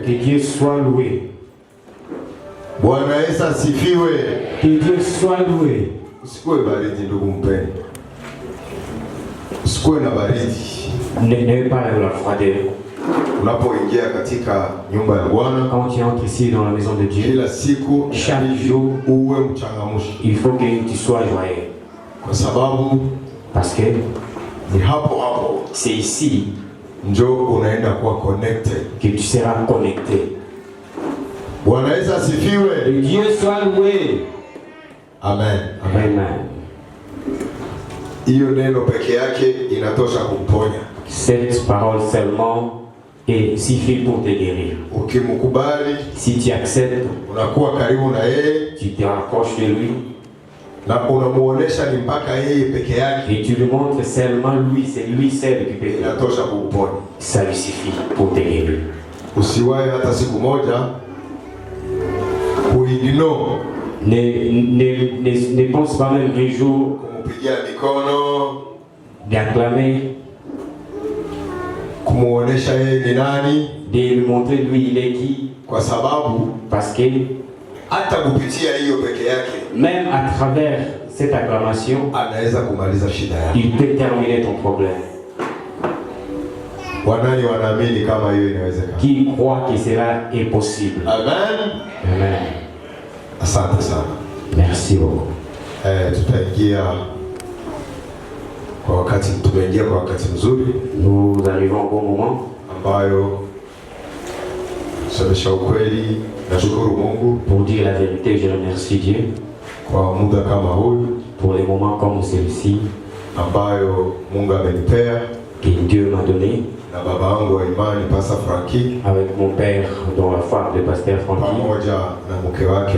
Que Dieu soit loué. Que Dieu soit loué. Ne pas la froideur. Quand tu entres ici dans la maison de Dieu, chaque jour, il faut que tu sois joyeux. Parce que c'est ici que tu seras connecté. Que Dieu soit loué. Amen. Amen. Cette parole seulement suffit pour te guérir. Si tu acceptes, tu te rapproches de lui. Et tu lui montres seulement lui, c'est lui seul qui peut te guérir. Ça lui suffit pour te guérir. Ne pense pas même un jour d'acclamer, de lui montrer lui il est qui. Parce que même à travers cette acclamation, il peut terminer ton problème. Qui croit que cela est possible? Amen. Amen. Merci beaucoup. Nous arrivons au bon moment. Pour dire la vérité, je remercie Dieu pour les moments comme celui-ci que Dieu m'a donné avec mon père dans la foi de pasteur Francky,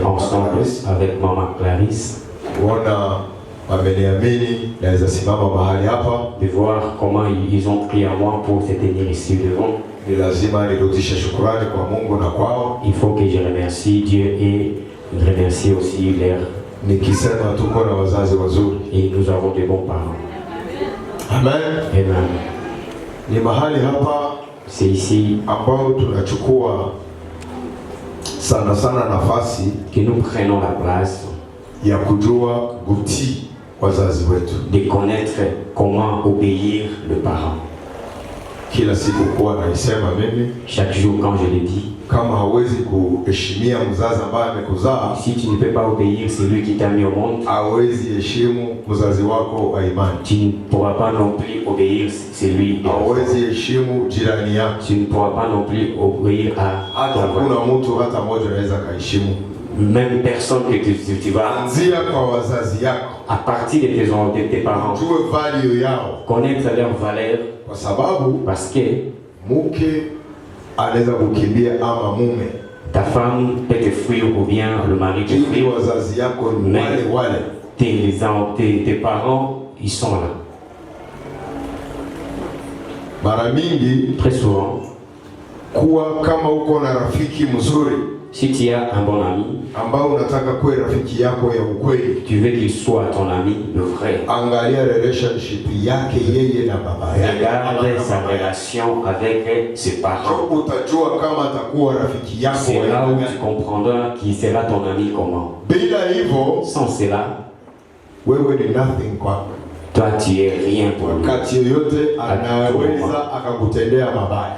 ensemble avec maman Clarisse, de voir comment ils ont pris à moi pour se tenir ici devant. Il faut que je remercie Dieu et remercie aussi leur. Et nous avons de bons parents. Amen. Amen. C'est ici que nous prenons la place de connaître comment obéir le parent. Chaque jour quand je le dis, si tu ne peux pas obéir celui qui t'a mis au monde, tu ne pourras pas non plus obéir celui tu ne pourras pas non plus obéir à ton voisin. Même personne que tu vas à partir de tes parents connaître leurs valeurs, parce que ta femme peut te fuir ou bien le mari te fuir, mais tes parents ils sont là. Très souvent, si tu as un bon ami, tu veux qu'il soit ton ami, le vrai. Regarde sa relation avec ses parents. C'est là où tu comprendras qui sera ton ami comment. Sans cela, toi tu es rien pour lui.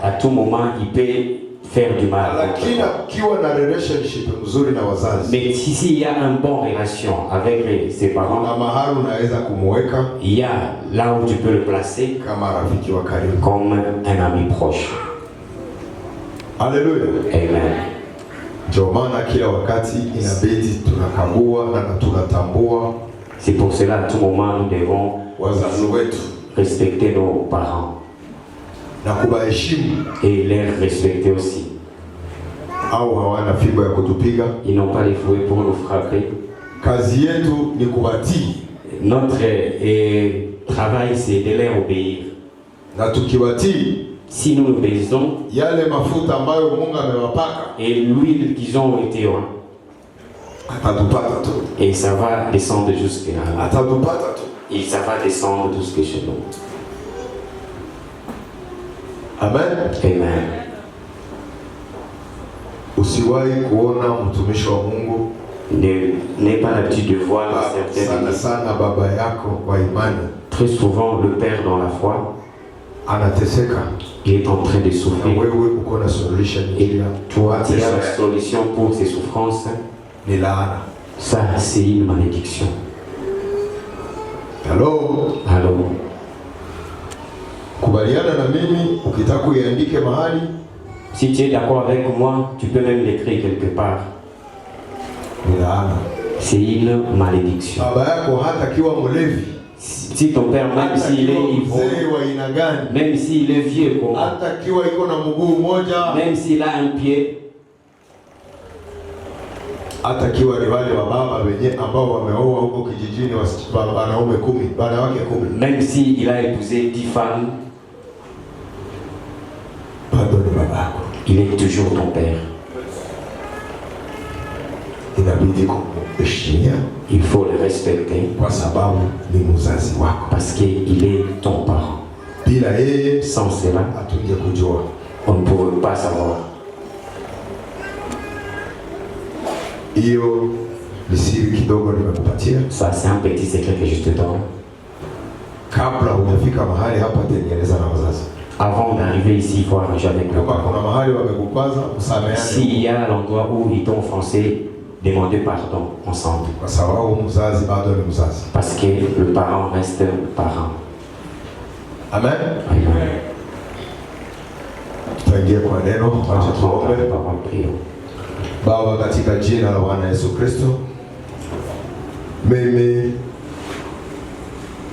À tout moment, il peut faire du mal. Mais s'il y a une bonne relation avec ses parents, il y a là où tu peux le placer comme un ami proche. Alléluia. Amen. C'est pour cela à tout moment nous devons respecter nos parents et les respecter aussi. Ils n'ont pas les fouets pour nous frapper. Notre travail c'est de les obéir. Si nous obéissons, et l'huile qu'ils ont été et ça va descendre jusqu'à là. Et ça va descendre jusqu'à chez nous. Amen. Amen. Usiwahi kuona mtumishi wa Mungu n'aie pas l'habitude de voir certaines sana baba yako wa imani. Très souvent le père dans la foi anateseka, il est en train de souffrir. Wewe uko na solution, et toi tu as la solution pour ses souffrances. Ni laana. Ça c'est une malédiction. Hello. Kubaliana na mimi, ukitaka kuiandike mahali. Si tu es d'accord avec moi, tu peux même l'écrire quelque part. C'est une malédiction. Si ton père, même s'il est ivre, même s'il est vieux, même s'il a un pied, même s'il a épousé 10 femmes, il est toujours ton père. Il faut le respecter parce qu'il est ton parent. Sans cela, on ne pourrait pas savoir. Ça, c'est un petit secret que je te donne. Avant d'arriver ici, il faut arranger avec le parent. S'il y a l'endroit où ils t'ont offensé, demandez pardon ensemble. Parce que le parent reste parent. Amen. Baba, katika jina la Bwana Yesu Kristo, mimi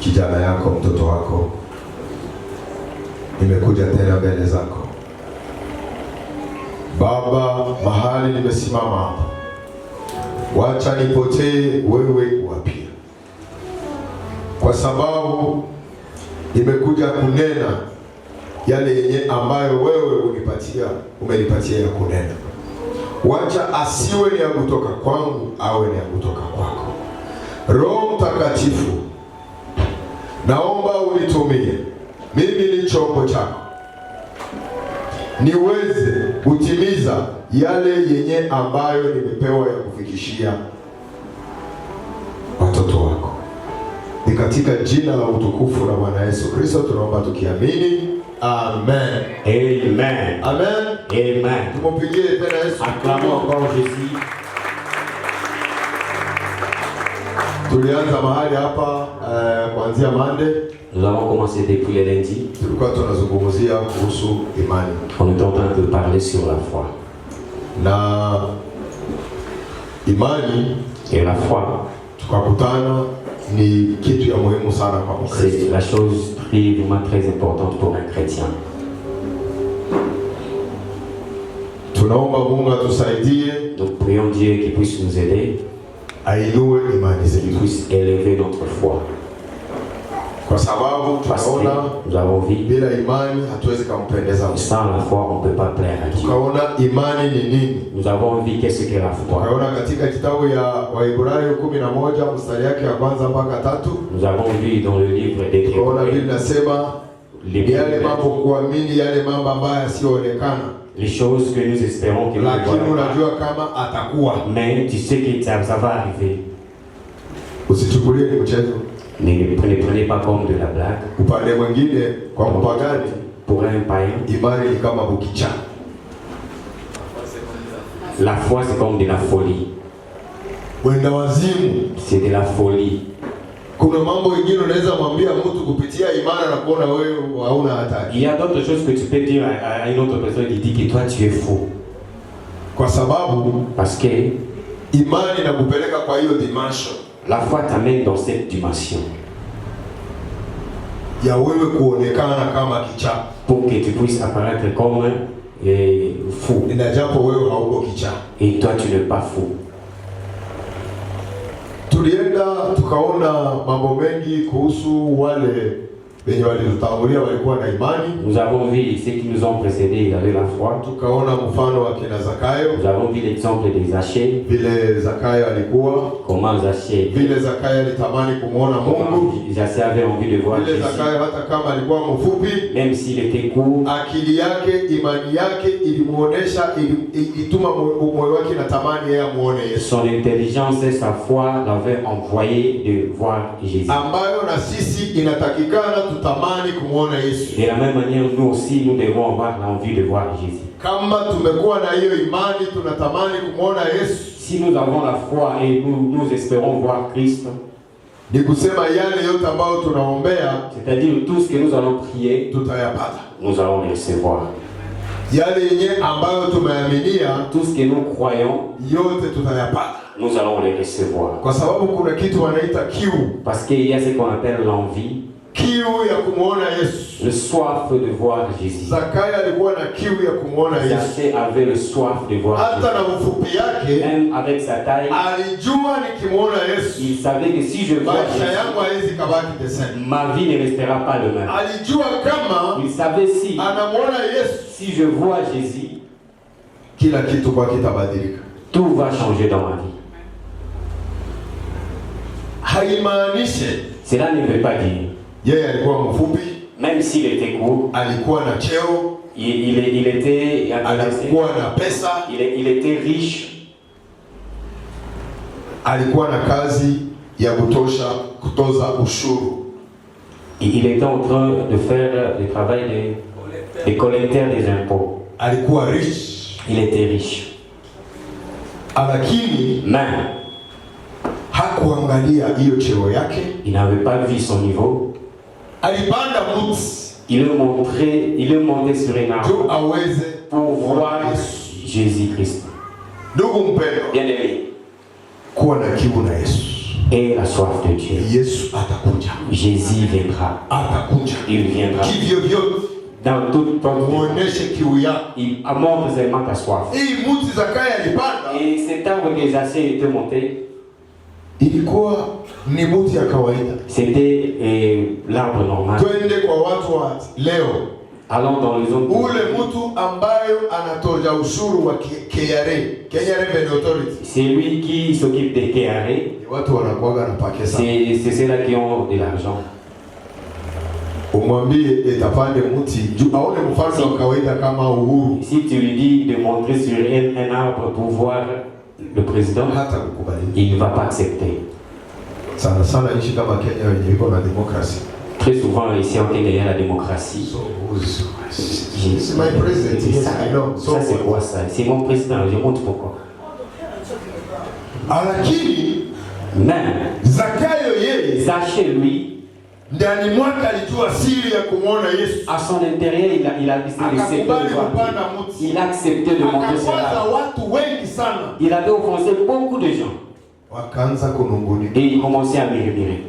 kijana yako, mtoto wako, nimekuja tena mbele zako Baba. Mahali nimesimama hapa, wacha nipotee wewe wapia, kwa sababu nimekuja kunena yale yenye ambayo wewe umenipatia ya kunena. Wacha asiwe ni ya kutoka kwangu, awe ni ya kutoka kwako. Roho Mtakatifu, naomba unitumie mimi ni chombo chako, niweze kutimiza yale yenye ambayo nimepewa ya kufikishia watoto wako. Ni katika jina la utukufu la Bwana Yesu Kristo tunaomba tukiamini. Amen. Amen. Amen. Amen. Tumupigie tena Yesu. Acclamons encore Jésus. Tulianza mahali hapa kuanzia Monday. Nous avons commencé depuis le lundi. Tulikuwa tunazungumzia kuhusu imani. On est en train de parler sur la foi. Na imani et la foi, tukakutana ni kitu ya muhimu sana kwa Mkristo. C'est la chose vraiment très importante pour un chrétien. Tunaomba Mungu atusaidie. Donc prions Dieu qui puisse nous aider. Ainue imani zetu. Qu'il puisse élever notre foi. Kwa sababu tunaona nous avons vu bila imani hatuwezi kumpendeza Mungu. Sans la foi on peut pas plaire à Dieu. Tukaona imani ni nini? Nous avons vu qu'est-ce que la foi. Tukaona katika kitabu ya Waebrania 11 mstari yake ya kwanza mpaka 3. Nous avons vu dans le livre des Hébreux. Tukaona Biblia inasema yale mambo kuamini, yale mambo ambayo yasioonekana. Les choses que nous espérons que nous lakini unajua kama atakuwa. Mais tu sais que ça va arriver. Usichukulie ni mchezo. Ne prenez pas comme de la blague. Upande mwingine kwa mpagani, pour un païen, imani ni kama bukicha. La foi c'est comme de la folie. Wenda wazimu, c'est de la folie. Kuna mambo mengine unaweza mwambia mtu kupitia imani na kuona wewe hauna hatari. Il y a d'autres choses que tu peux dire à une autre personne qui dit que toi tu es faux. Kwa sababu parce que imani inakupeleka kwa hiyo dimension. La foi t'amène dans cette dimension. Ya wewe kuonekana kama kicha. Pour que tu puisses apparaître comme fou. Inajapo wewe hauko kicha. Et toi tu n'es pas fou. Tulienda tukaona mambo mengi kuhusu wale Nous avons vu ceux qui nous ont précédés, ils avaient la foi. Nous avons vu l'exemple de Zaché. Comment Zaché avait envie de voir Jésus. Même s'il était court, son intelligence et sa foi l'avaient envoyé de voir Jésus. De la même manière, nous aussi, nous devons avoir l'envie de voir Jésus. Si nous avons la foi et nous espérons voir Christ, c'est-à-dire tout ce que nous allons prier, nous allons le recevoir. Tout ce que nous croyons, nous allons les recevoir. Parce qu'il y a ce qu'on appelle l'envie, le soif de voir Jésus. Zaché avait le soif de voir Jésus. Même avec sa taille, il savait que si je vois Jésus, ma vie ne restera pas le même. Il savait si je vois Jésus, tout va changer dans ma vie. Cela ne veut pas dire, même s'il était court, il était riche, il était en train de faire le travail de collecteur des impôts. Il était riche. Mais il n'avait pas vu son niveau. Il est monté sur un arbre pour voir Jésus-Christ. Bien aimé. Et la soif de Dieu. Jésus viendra. Il viendra. Dans toute ton il montre seulement ta soif. Et cet arbre que Zaché était monté, c'était l'arbre normal. Allons dans les autres. C'est lui qui s'occupe des KRA. C'est ceux-là qui ont de l'argent. Si tu lui dis de montrer sur un arbre pour voir le président, il ne va pas accepter. Très souvent ici en Kenya, il y a la démocratie. Ça c'est quoi ça? C'est mon président, je montre pourquoi. Mais Zaché lui, à son intérieur, il a décidé de se voir. Il a accepté de montrer cela. Il avait offensé beaucoup de gens. Et il commençait à murmurer.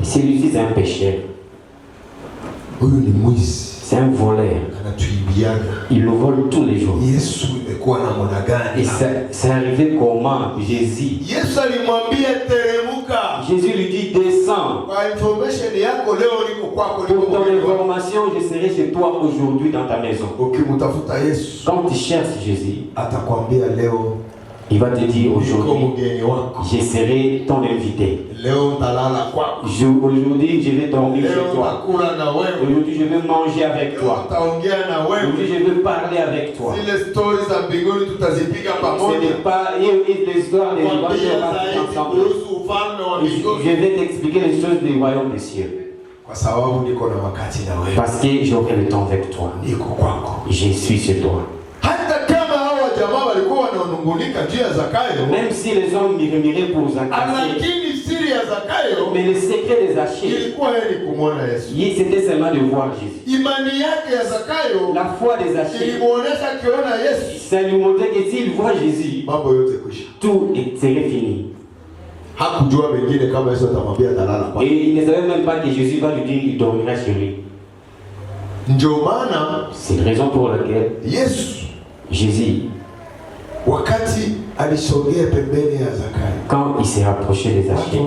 Celui-ci c'est un pécheur. C'est un voleur. Il le vole tous les jours. Et c'est arrivé comment? Jésus. Jésus lui dit descends. Pour ton information, je serai chez toi aujourd'hui dans ta maison. Quand tu cherches Jésus, il va te dire aujourd'hui, je serai ton invité. Aujourd'hui, je vais dormir chez toi. Aujourd'hui, je vais manger avec toi. Aujourd'hui, je vais parler avec toi. Ce n'est pas l'histoire des ensemble. Je vais t'expliquer les choses du royaume des cieux. Parce que j'aurai le temps avec toi. Je suis chez toi. Même si les hommes murmuraient pour Zaché, mais le secret de Zaché, c'était seulement de voir Jésus. La foi de Zaché, ça lui montrait que s'il voit Jésus, tout serait fini. Et il ne savait même pas que Jésus va lui dire qu'il dormira sur lui. C'est la raison pour laquelle Jésus, quand Quand il s'est rapproché des archers,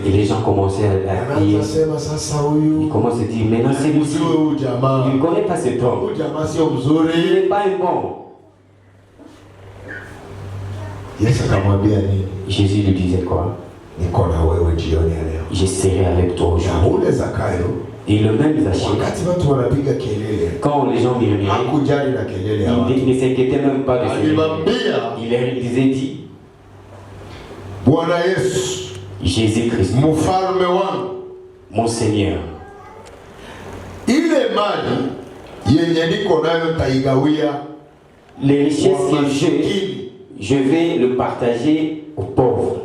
et les gens commençaient à crier, ils commencent à dire, maintenant c'est lui, il ne connaît pas cet homme, il n'est pas un bon. Jésus lui disait quoi? Je serai avec toi aujourd'hui. Et le même Zachée, quand les gens murmuraient, il ne s'inquiétait même pas de ça. Il leur disait, Jésus-Christ, mon Seigneur, les richesses que j'ai, je vais le partager aux pauvres.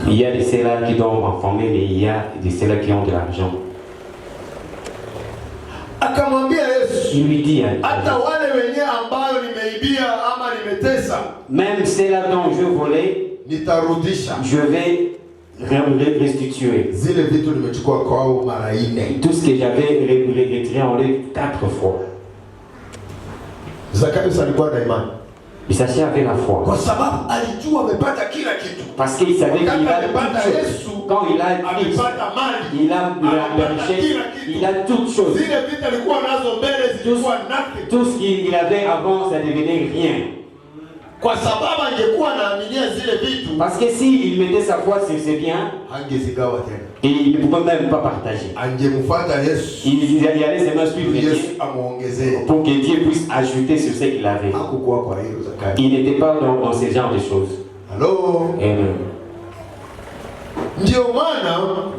Il y a de ceux-là qui doivent informer, mais il y a de ceux-là qui ont de l'argent. Il lui dit, même ceux-là dont je volais, je vais restituer. Tout ce que j'avais retiré en lui 4 fois. Zachée avait la foi. Parce qu'il savait qu'il a toutes choses. Quand il a Christ, il a la richesse, il a toutes choses. Tout ce qu'il avait avant, ça devenait rien. Parce que s'il mettait sa foi sur ses biens, et il ne pouvait même pas partager. Il allait seulement suivre Dieu pour que Dieu puisse ajouter sur ce qu'il avait. Il n'était pas dans ce genre de choses. Amen.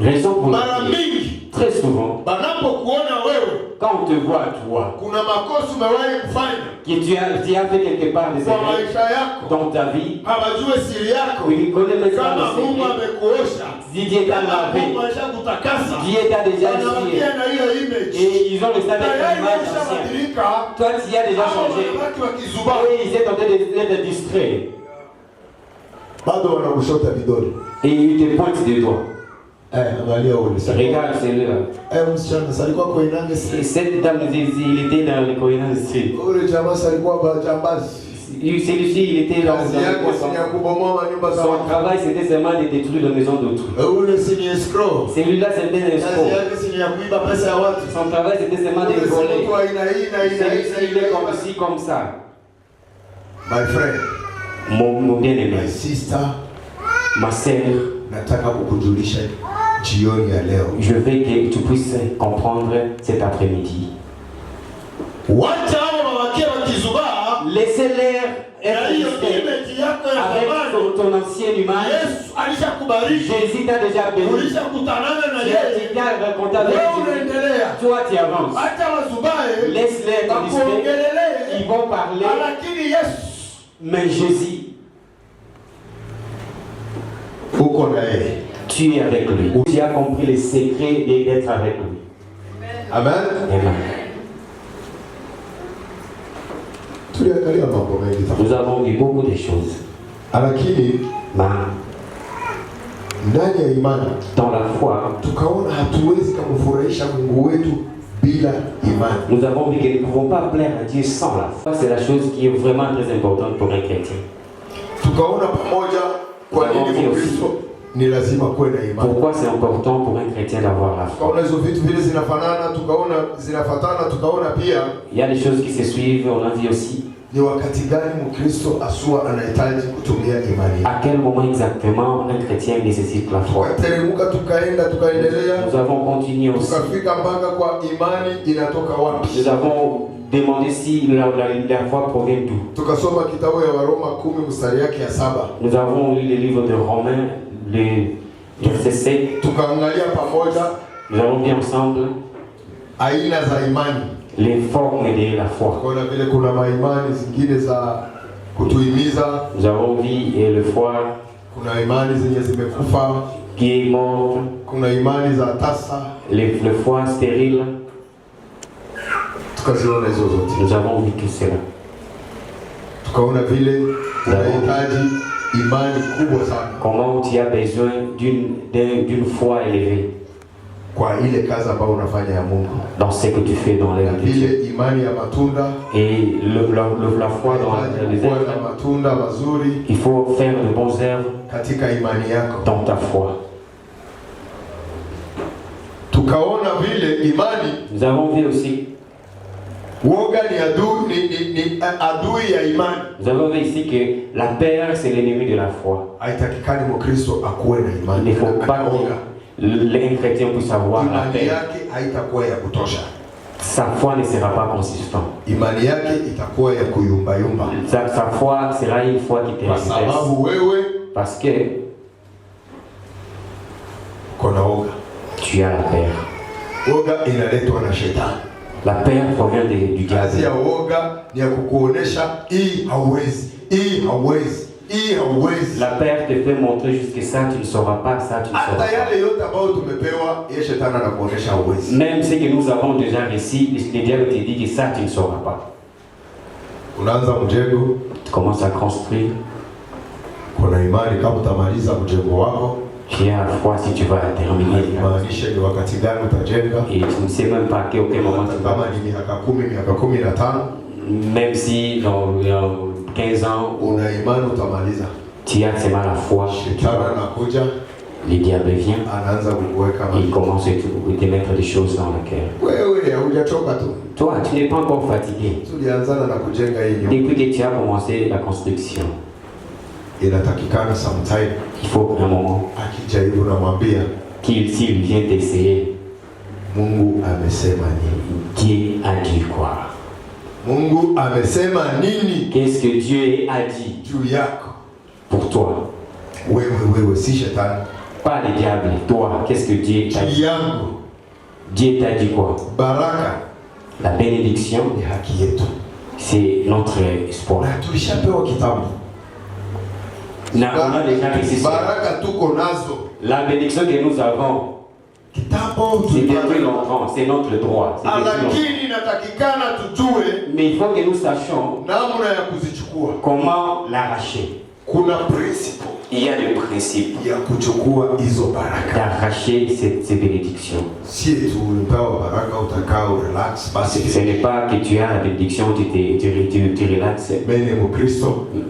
Raison pour laquelle, très souvent, quand on te voit toi, que tu as fait quelque part des erreurs dans ta vie, il connaît même pas le Dieu t'a lavé, Dieu t'a déjà justifié, et ils ont resté avec l'image ancienne. Toi tu as déjà changé, et ils étaient en train d'être distraits. Et il te pointe des doigts. Regarde celui-là. Cette dame, il était dans le Korean Street. Celui-ci, il était dans son travail, c'était seulement de détruire la maison d'autrui. Celui-là, c'était un escroc. Son travail, c'était seulement de voler. Celui-ci, il est comme ci, comme ça. My friend, mon bien-aimé, my sister, ma sœur, je veux que tu puisses comprendre cet après-midi. Laissez-les être avec ton ancienne image. Jésus t'a déjà béni. Tu t'as raconté avec Jésus. Toi, tu avances. Laisse-les être discrets. Ils vont parler. Mais Jésus, tu es avec lui. Tu as compris les secrets d'être avec lui. Amen. Amen. Nous avons vu beaucoup de choses. Mais dans la foi, nous avons vu que nous ne pouvons pas plaire à Dieu sans la foi. C'est la chose qui est vraiment très importante pour un chrétien. Pourquoi c'est important pour un chrétien d'avoir la foi? Il y a des choses qui se suivent, on a dit aussi. À quel moment exactement un chrétien nécessite la foi? Nous avons continué aussi. Nous avons demandé si la foi provient d'où. Nous avons lu le livre de Romains, le verset 7. Nous avons vu ensemble les formes de la foi. Nous avons vu le foi qui est mort, le foi stérile. Nous avons vu tout cela. Comment tu as besoin d'une foi élevée. dans ce que tu fais dans l'œuvre de Dieu. Et la foi dans les œuvres, il faut faire de bons œuvres dans ta foi. Nous avons vu aussi, nous avons vu ici que la peur c'est l'ennemi de la foi. Il ne faut pas que les chrétiens puissent avoir la peur. Sa foi ne sera pas consistante. Sa foi sera une foi qui te reste. Parce que tu as la peur. La peur provient du diable. La peur te fait montrer jusque ça, tu ne sauras pas, ça, tu ne sauras pas. Même ce que nous avons déjà réussi, le diable te dit que ça, tu ne sauras pas. Tu commences à construire. Tu as la foi si tu vas terminer. Et tu ne sais même pas à quel moment tu vas. Même si dans 15 ans, tu as seulement la foi. Le diable vient et il commence à te mettre des choses dans le cœur. Toi, tu n'es pas encore fatigué. Depuis que tu as commencé la construction, il faut un moment s'il vient t'essayer, Dieu a dit quoi? Qu'est-ce que Dieu a dit pour toi? Pas le diable, toi, qu'est-ce que Dieu t'a dit? Dieu t'a dit quoi? La bénédiction, c'est notre espoir. On a déjà réussi. La bénédiction que nous avons, c'est depuis longtemps, c'est notre droit. Mais il faut que nous sachions comment l'arracher. Il y a des principes d'arracher ces bénédictions. Ce n'est pas que tu as la bénédiction, tu relaxes.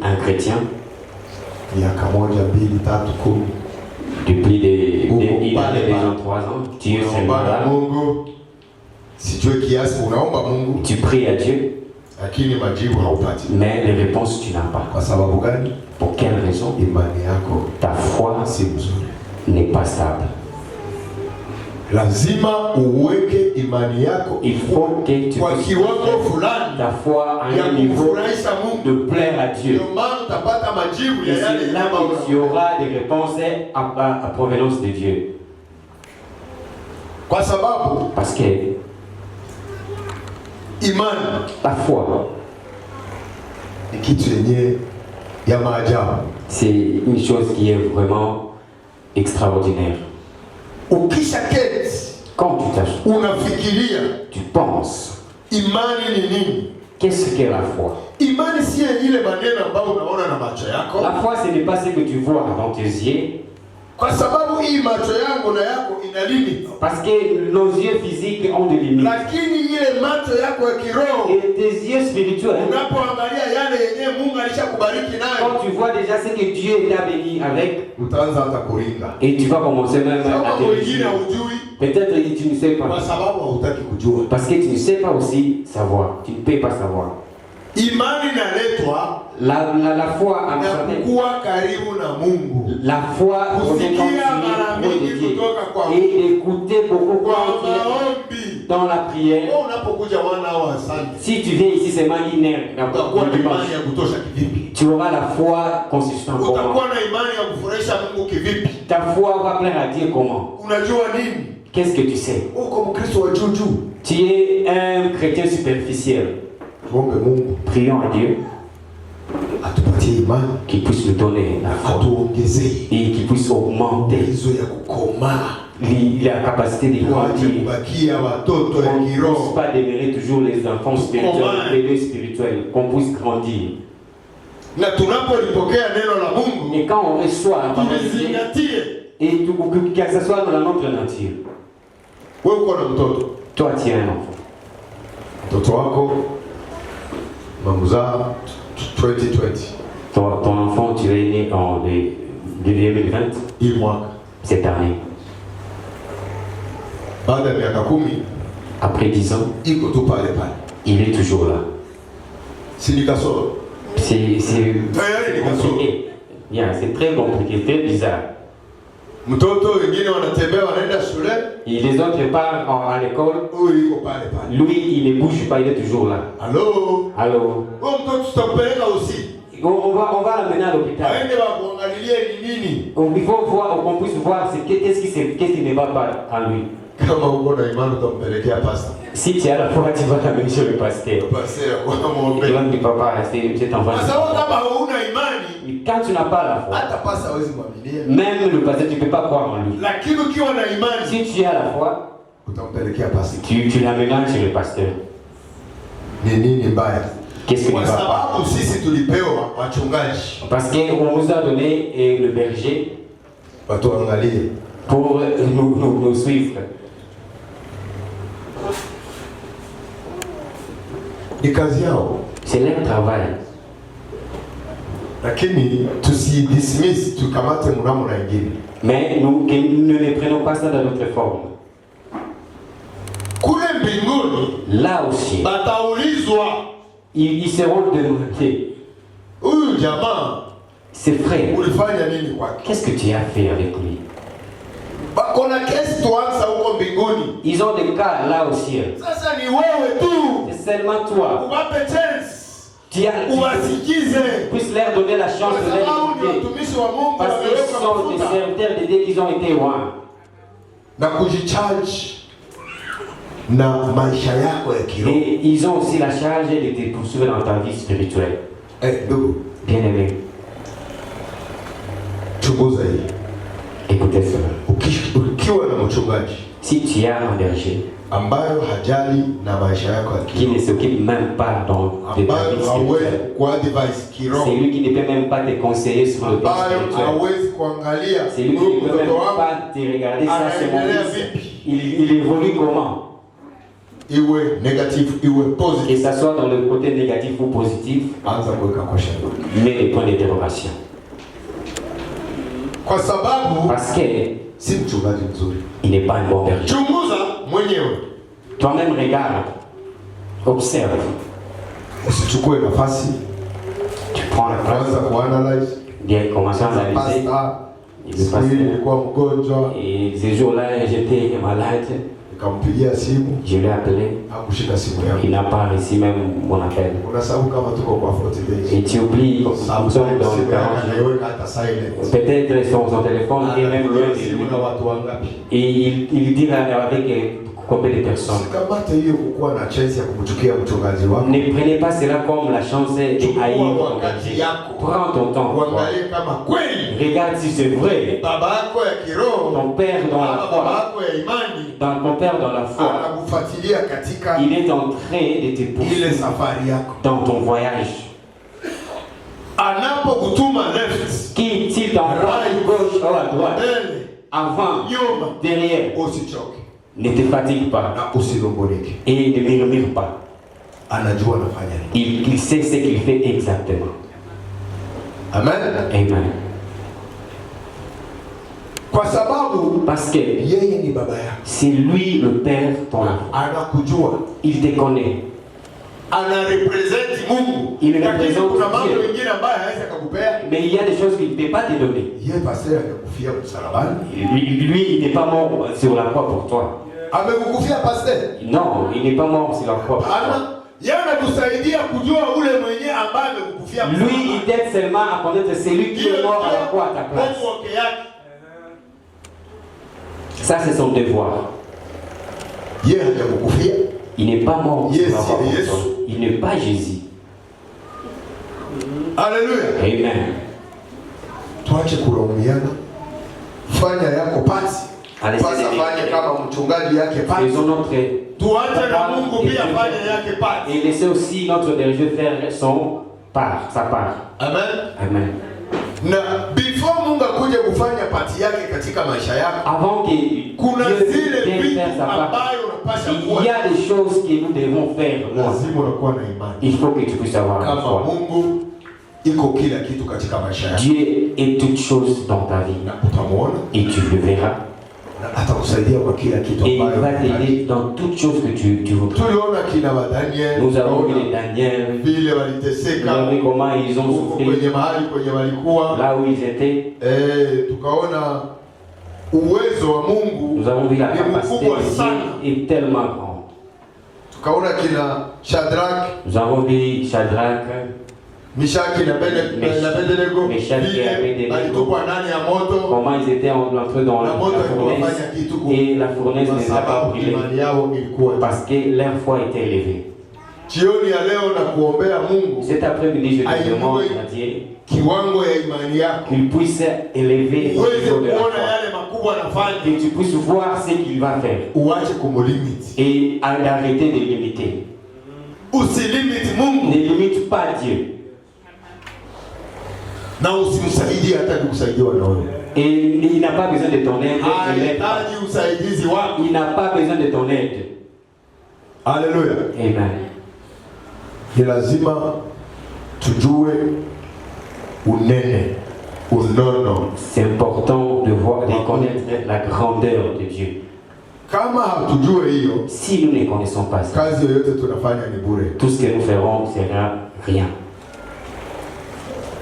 Un chrétien, depuis des 3 ans, tu es là. Tu pries à Dieu, mais les réponses tu n'as pas. Pour quelle raison? Ta foi n'est pas stable. Il faut que tu ta foi à un niveau de plaire à Dieu. Et c'est là que tu auras des réponses à provenance de Dieu. Parce que la foi, c'est une chose qui est vraiment extraordinaire. Quand tu penses, qu'est-ce qu'est la foi? La foi, ce n'est pas ce que tu vois dans tes yeux. Parce que nos yeux physiques ont des limites. Et tes yeux spirituels, quand tu vois déjà ce que Dieu t'a béni avec, et tu vas commencer même à te réjouir. Peut-être que tu ne sais pas. Parce que tu ne sais pas aussi savoir. Tu ne peux pas savoir. La foi a la foi et d'écouter beaucoup dans la prière. Si tu viens ici seulement une heure, tu auras la foi consistante. Ta foi va plaire à Dieu comment? Qu'est-ce que tu sais? Tu es un chrétien superficiel. Prions à Dieu qu'il puisse nous donner la foi et qu'il puisse augmenter la capacité de grandir. On ne puisse pas demeurer toujours les enfants spirituels, les deux spirituels, qu'on puisse grandir. Et quand on reçoit la parole de Dieu, et que ce soit dans notre nature, Wewe uko na mtoto. Toi tu as un enfant. Mtoto wako mamuzaa 2020. Ton enfant, tu es né en 2020. Hii mwaka. Cette année. Baada ya miaka 10. Après 10 ans. Iko tu pale pale. Il est toujours là. C'est compliqué. Bien, c'est très compliqué, très bizarre. Et les autres partent à l'école. Lui, il ne bouge pas, il est toujours là. Allô? Allô? On va l'amener à l'hôpital. Il faut voir, qu'on puisse voir qu'est-ce qui ne va pas en lui. Si tu as la foi, tu vas l'amener chez le pasteur. Tu vas me dire, papa, cet enfant. Quand tu n'as pas la foi, même le pasteur, tu ne peux pas croire en lui. Si tu as la foi, tu l'amènes chez le pasteur. Qu'est-ce que tu vas pas? Parce qu'on nous a donné le berger pour nous suivre. C'est leur travail. Mais nous ne les prenons pas ça dans notre forme. Là aussi, ils seront demandés. Ses frères, qu'est-ce que tu as fait avec lui? Ils ont des cas là au ciel. C'est seulement toi. Tu puisses leur donner la chance de leur écouter. Parce qu'ils sont des serviteurs de Dieu qui ont été loin. Et ils ont aussi la charge de te poursuivre dans ta vie spirituelle. Bien aimé. Écoutez cela. Si tu as un berger qui ne s'occupe même pas de ta vie spirituelle, c'est lui qui ne peut même pas te conseiller sur le plan spirituel, c'est lui qui ne peut même pas te regarder ça, c'est mon fils, il évolue comment? Que ce soit dans le côté négatif ou positif, mais les points d'interrogation. Parce que il n'est pas un bon berger. Toi-même regarde, observe. Tu prends la place, bien commencer à analyser. Et ces jours-là, j'étais malade. Je l'ai appelé. Il n'a pas reçu même mon appel. Et tu oublies, nous sommes dans le garage. Peut-être son téléphone est même loin de lui. Et il dit avec combien de personnes. Ne prenez pas cela comme la chance de haïr. Prends ton temps. Regarde si c'est vrai. Ton père dans la foi. Ton père dans la foi. Il est en train de te poursuivre dans ton voyage. Qu'il t'envoie à gauche ou à droite, avant, derrière, ne te fatigue pas et ne murmure pas. Il sait ce qu'il fait exactement. Amen. Amen. Parce que c'est lui le Père ton enfant. Il te connaît. Il représente Dieu. Mais il y a des choses qu'il ne peut pas te donner. Lui, il n'est pas mort sur la croix pour toi. Non, il n'est pas mort sur la croix pour toi. Lui, il t'aide seulement à connaître celui qui est mort à la croix à ta place. Ça, c'est son devoir. Il n'est pas mort sur la croix pour toi. Il n'est pas Jésus. Alléluia. Amen. Faisons notre et laissez aussi notre berger faire sa part. Amen. Amen. Before akuje kufanya pati yake katika maisha yako, avant que kuna zile Dieu vitu fasse sa part, ambayo unapasha kuwa il y a des choses que nous devons faire. lazima unakuwa na imani Il faut que tu puisses avoir la kama foi. Mungu iko kila kitu katika maisha yako, Dieu est toute chose dans ta vie. na utamuona Et tu le verras. na atakusaidia kwa kila kitu Et il ambayo va t'aider dans toute chose que tu veux. tuliona kina wa Daniel. Nous avons vu les Daniel, vile nous waliteseka avons vu comment ils ont souffert, kwenye mahali kwenye walikuwa, là où ils étaient. tukaona uwezo wa Mungu Nous avons vu la ni capacité mkubwa de Dieu sana. est tellement grande. Tukaona kina Shadrach, Nous avons vu Shadrach, Mishaki na Abednego Meshaki et vile Abednego. walitupwa ndani ya moto, comment ils étaient entrés dans la na moto fournaise haikuwafanya kitu et la fournaise ne les a pas sababu brûlés imani yao ilikuwa. parce que leur foi était élevée. Jioni ya leo na kuombea Mungu Cet après-midi, je te demande à Dieu kiwango ya imani yako, qu'il puisse élever le uweze niveau de la kuona foi, yale makubwa anafanya, que tu puisses voir ce qu'il va faire uache kumulimit, et arrêter de limiter. usilimit Mungu Ne limite pas Dieu na usimsaidie hata kusaidiwa na wewe. et il n'a pas besoin de ton aide. Anahitaji usaidizi wako. Il n'a pas besoin de ton aide. Haleluya. Amen. Ni lazima tujue unene, unono. C'est important de voir, de connaître la grandeur de Dieu. Kama hatujue hiyo, Si nous ne connaissons pas ça, kazi yoyote tunafanya ni bure. tout ce que nous ferons sera rien.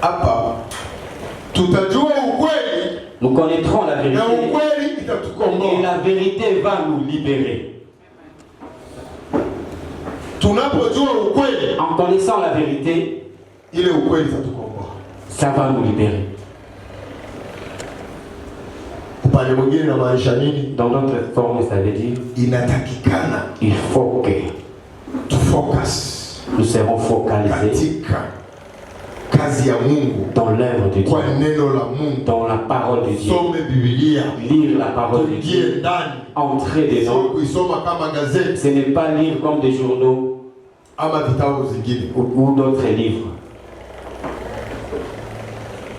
Hapa tutajua ukweli Nous connaîtrons la na vérité ukweli et itatukomboa. la vérité va nous libérer. Tunapojua ukweli, En connaissant la vérité, ile ukweli itatukomboa. ça va nous libérer. Upande mwingine na maanisha nini? Dans notre forme, ça veut dire Inatakikana il faut que tu focus nous serons focalisés katika kazi ya Mungu, dans l'œuvre de Dieu, kwa neno la Mungu. dans la parole de Dieu. Some Biblia, Lire la parole de tuingie Dieu, ndani, entrer sio dedans. kuisoma kama gazeti Ce n'est pas lire comme des journaux ama vitabu zingine. ou d'autres livres.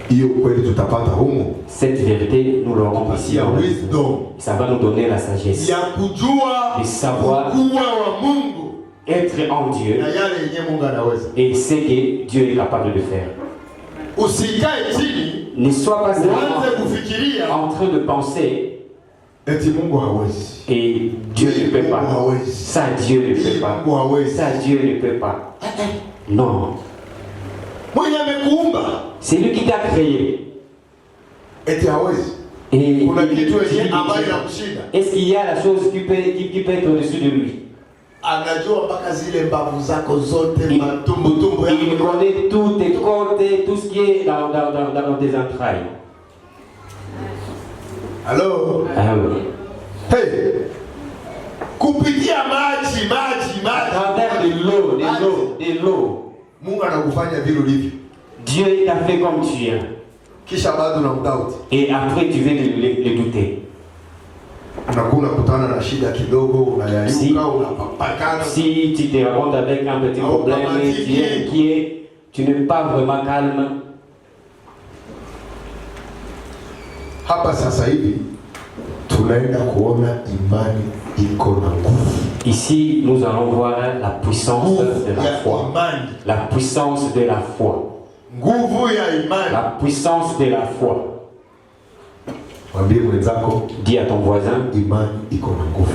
Hiyo kweli tutapata humo, Cette vérité, nous l'aurons ici. ya wisdom Ça va nous donner la sagesse. ya kujua De savoir ukubwa wa Mungu être en Dieu na yale yenye Mungu anaweza. et ce que Dieu est capable de faire. Usikae chini Ne sois pas uanze seulement kufikiria en train de penser eti Mungu hawezi, et Dieu ne peut pas. Ça, Dieu ne peut pas. Mungu hawezi. Ça, Dieu ne peut pas. Non. Mwenye amekuumba C'est lui qui t'a créé. eti hawezi. Et Kuna kitu yenye il- ambayo inamshinda. est-ce qu'il y a la chose qui peut être au-dessus de lui? Anajua mpaka zile mbavu zako zote, Il- matumbutumbu Il yako. connaît tout tes côtés, tout ce qui est dans tes entrailles. Halo. Ah oui. Hey. Kupitia maji À travers de l'eau, de l'eau. Mungu anakufanya vile ulivyo. Dieu t'a fait comme tu es. Kisha bado unamdoubt. Et après tu veux le douter. Unakuwa unakutana na shida kidogo, unayayuka, unapapakana. Si tu te rencontres avec un petit problème, tu es inquiet, tu n'es pas vraiment calme. Hapa sasa hivi tunaenda kuona imani iko na nguvu. Ici, nous allons voir la puissance de la foi. Imani. La puissance de la foi. Nguvu ya imani. La puissance de la foi. Mwambie mwenzako, Dis à ton voisin, imani iko na nguvu.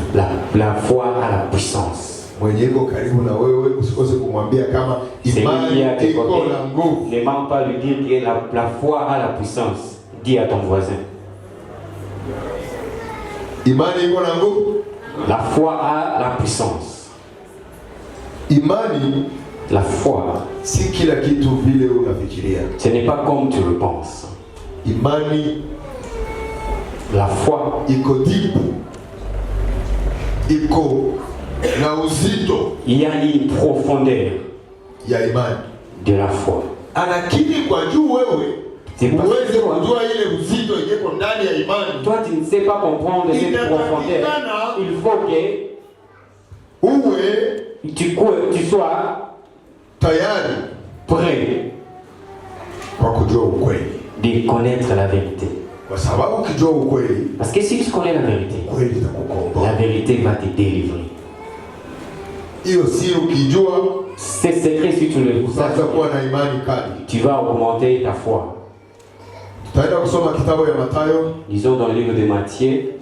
la foi a la puissance. Mwenye iko karibu na wewe usikose kumwambia kama C'est lui imani qui est à tes iko côtés. na nguvu. Ne manque pas de dire que la foi a la puissance. Dis à ton voisin. Imani iko na nguvu. La foi a la puissance. Imani, La foi, si kila kitu vile unafikiria. ce n'est pas comme tu le penses. Imani, La foi, iko deep, iko na uzito il y a une profondeur ya imani. de la foi. Anakiri kwa juu wewe C'est parce uweze que kujua ile uzito iliyoko ndani ya imani. toi, tu ne sais pas comprendre cette profondeur. Il faut Uwe que tu sois tayari prêt kwa kujua ukweli. de connaître la vérité. Parce que si tu connais la vérité va te délivrer. Ces secrets, si tu le sais, tu vas augmenter ta foi. Disons dans le livre de Matthieu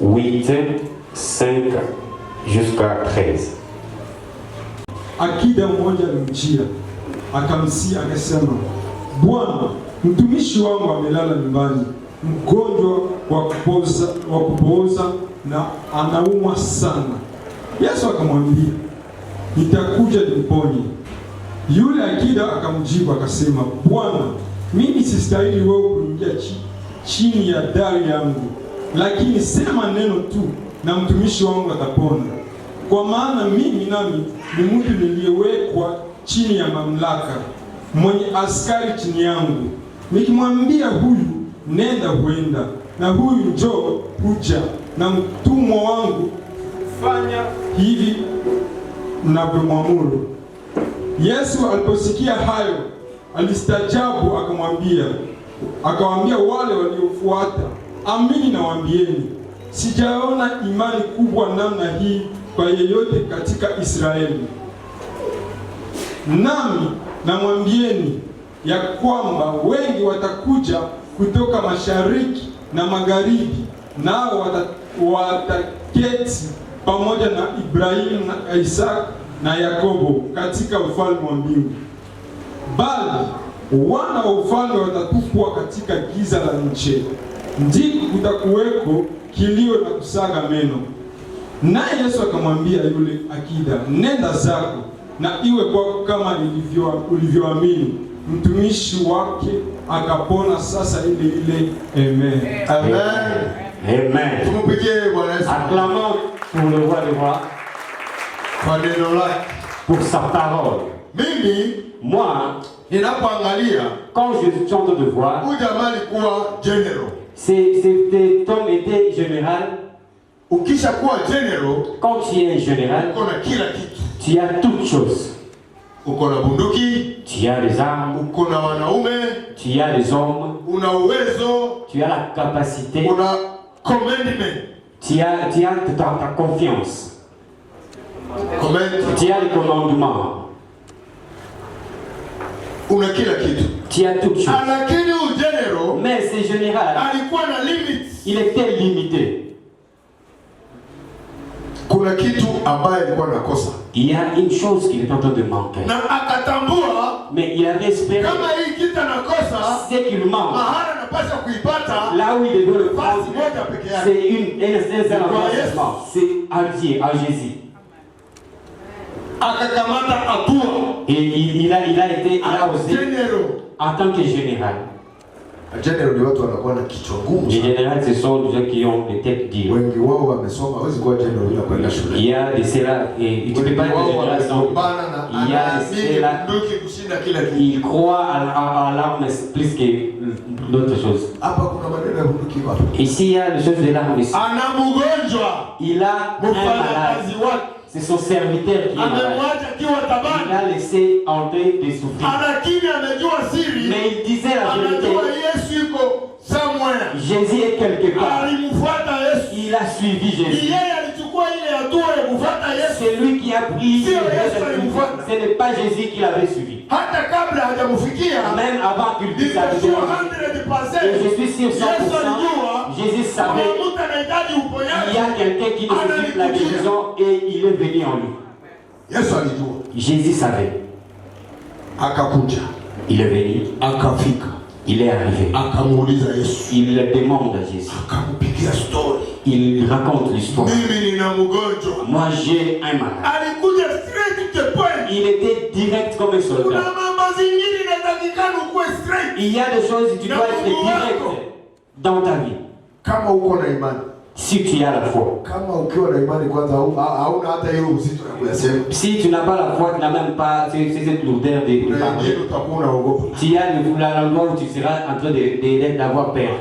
8, 5 jusqu'à 13. Akida mmoja alimjia akamsihi akasema, Bwana, mtumishi wangu amelala nyumbani, mgonjwa wa kupooza na anaumwa sana. Yesu akamwambia, nitakuja nimponye. Yule akida akamjibu akasema, Bwana, mimi sistahili wewe kuingia chini ya dari yangu, lakini sema neno tu na mtumishi wangu atapona. Kwa maana mimi nami ni mtu niliyewekwa chini ya mamlaka, mwenye askari chini yangu. Nikimwambia huyu nenda, huenda, na huyu njoo, huja, na mtumwa wangu fanya hivi mnavyomwamuru. Yesu aliposikia hayo alistajabu, akawaambia wale waliofuata, amini nawaambieni, sijaona imani kubwa namna hii kwa yeyote katika Israeli. Nami namwambieni ya kwamba wengi watakuja kutoka mashariki na magharibi, nao wataketi pamoja na Ibrahimu na Isaka na Yakobo katika ufalme wa mbingu. Bali wana wa ufalme watatupwa katika giza la nchi, ndiko kutakuweko kilio na kusaga meno. Naye Yesu akamwambia yule akida, nenda zako, na iwe kwako kama ulivyoamini. Mtumishi wake akapona sasa ile. Amen. Amen. Amen. Tumupigie Bwana Yesu. Acclamons pour le roi des rois. Kwa neno lake. Pour sa parole. Mimi, moi, ninapoangalia, quand je chante de voir, huyu jamaa alikuwa general. Cet homme était général. Ukisha kuwa general, quand tu es général, uko na kila kitu. Tu as toutes choses. Uko na bunduki, tu as les armes, uko na wanaume, tu as les hommes, una uwezo, tu as la capacité, una commandment, tu as ta confiance, tu as le commandement, una kila kitu, tu as toutes choses. Lakini general, mais ce général, alikuwa na limits. Il était limité. Kuna kitu ambaye alikuwa nakosa. Il y a une chose qu'il est en train de manquer. Na akatambua, mais il avait espéré, kama hii kitu anakosa, c'est qu'il manque. Mahali anapaswa kuipata, là où il devait le prendre, c'est un investissement. C'est à Dieu, à Jésus. Akakamata hatua. Et il a osé en tant que général. General ni watu wanakuwa na kichwa ngumu. Les généraux, ce sont des gens qui ont des têtes dures. Wengi wao wamesoma, hawezi kuwa general bila kwenda shule. Il y a de cela, et tu peux pas être général sans. Il y a de cela, il croit à l'arme plus que d'autres choses. Ici, il y a les choses de l'arme. Il a un malade. C'est son serviteur qui est malade. Il a laissé entrer des souffrances. Mais il disait la vérité. Jésus est quelque part. Il a suivi Jésus. C'est lui qui a pris. Ce n'est pas Jésus qui l'avait suivi. Même avant qu'il dise la vérité. Et je suis sûr 100%, Jésus savait qu'il y a quelqu'un qui nécessite la guérison et il est venu en lui. Jésus savait. Il est venu. Il est arrivé. Il demande à Jésus. Il raconte l'histoire. Moi j'ai un malade. Il était direct comme un soldat. Il y a des choses où tu dois être direct dans ta vie. Si tu as la foi. Si tu n'as pas la foi, tu n'as même pas cette lourdeur de parler. Tu as l'endroit où tu seras en train d'avoir peur.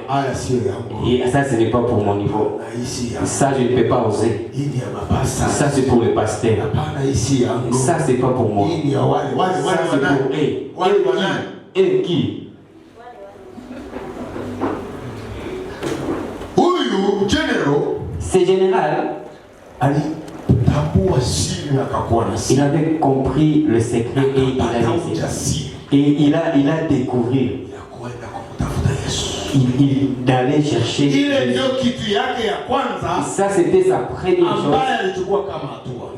Et ça, ce n'est pas pour mon niveau. Ça, je ne peux pas oser. Ça, c'est pour le pasteur. Ça, c'est pas pour moi. Ça, c'est pour eux. Et qui? C'est général. Il avait compris le secret et il a découvert. Il allait chercher. Ça, c'était sa première chose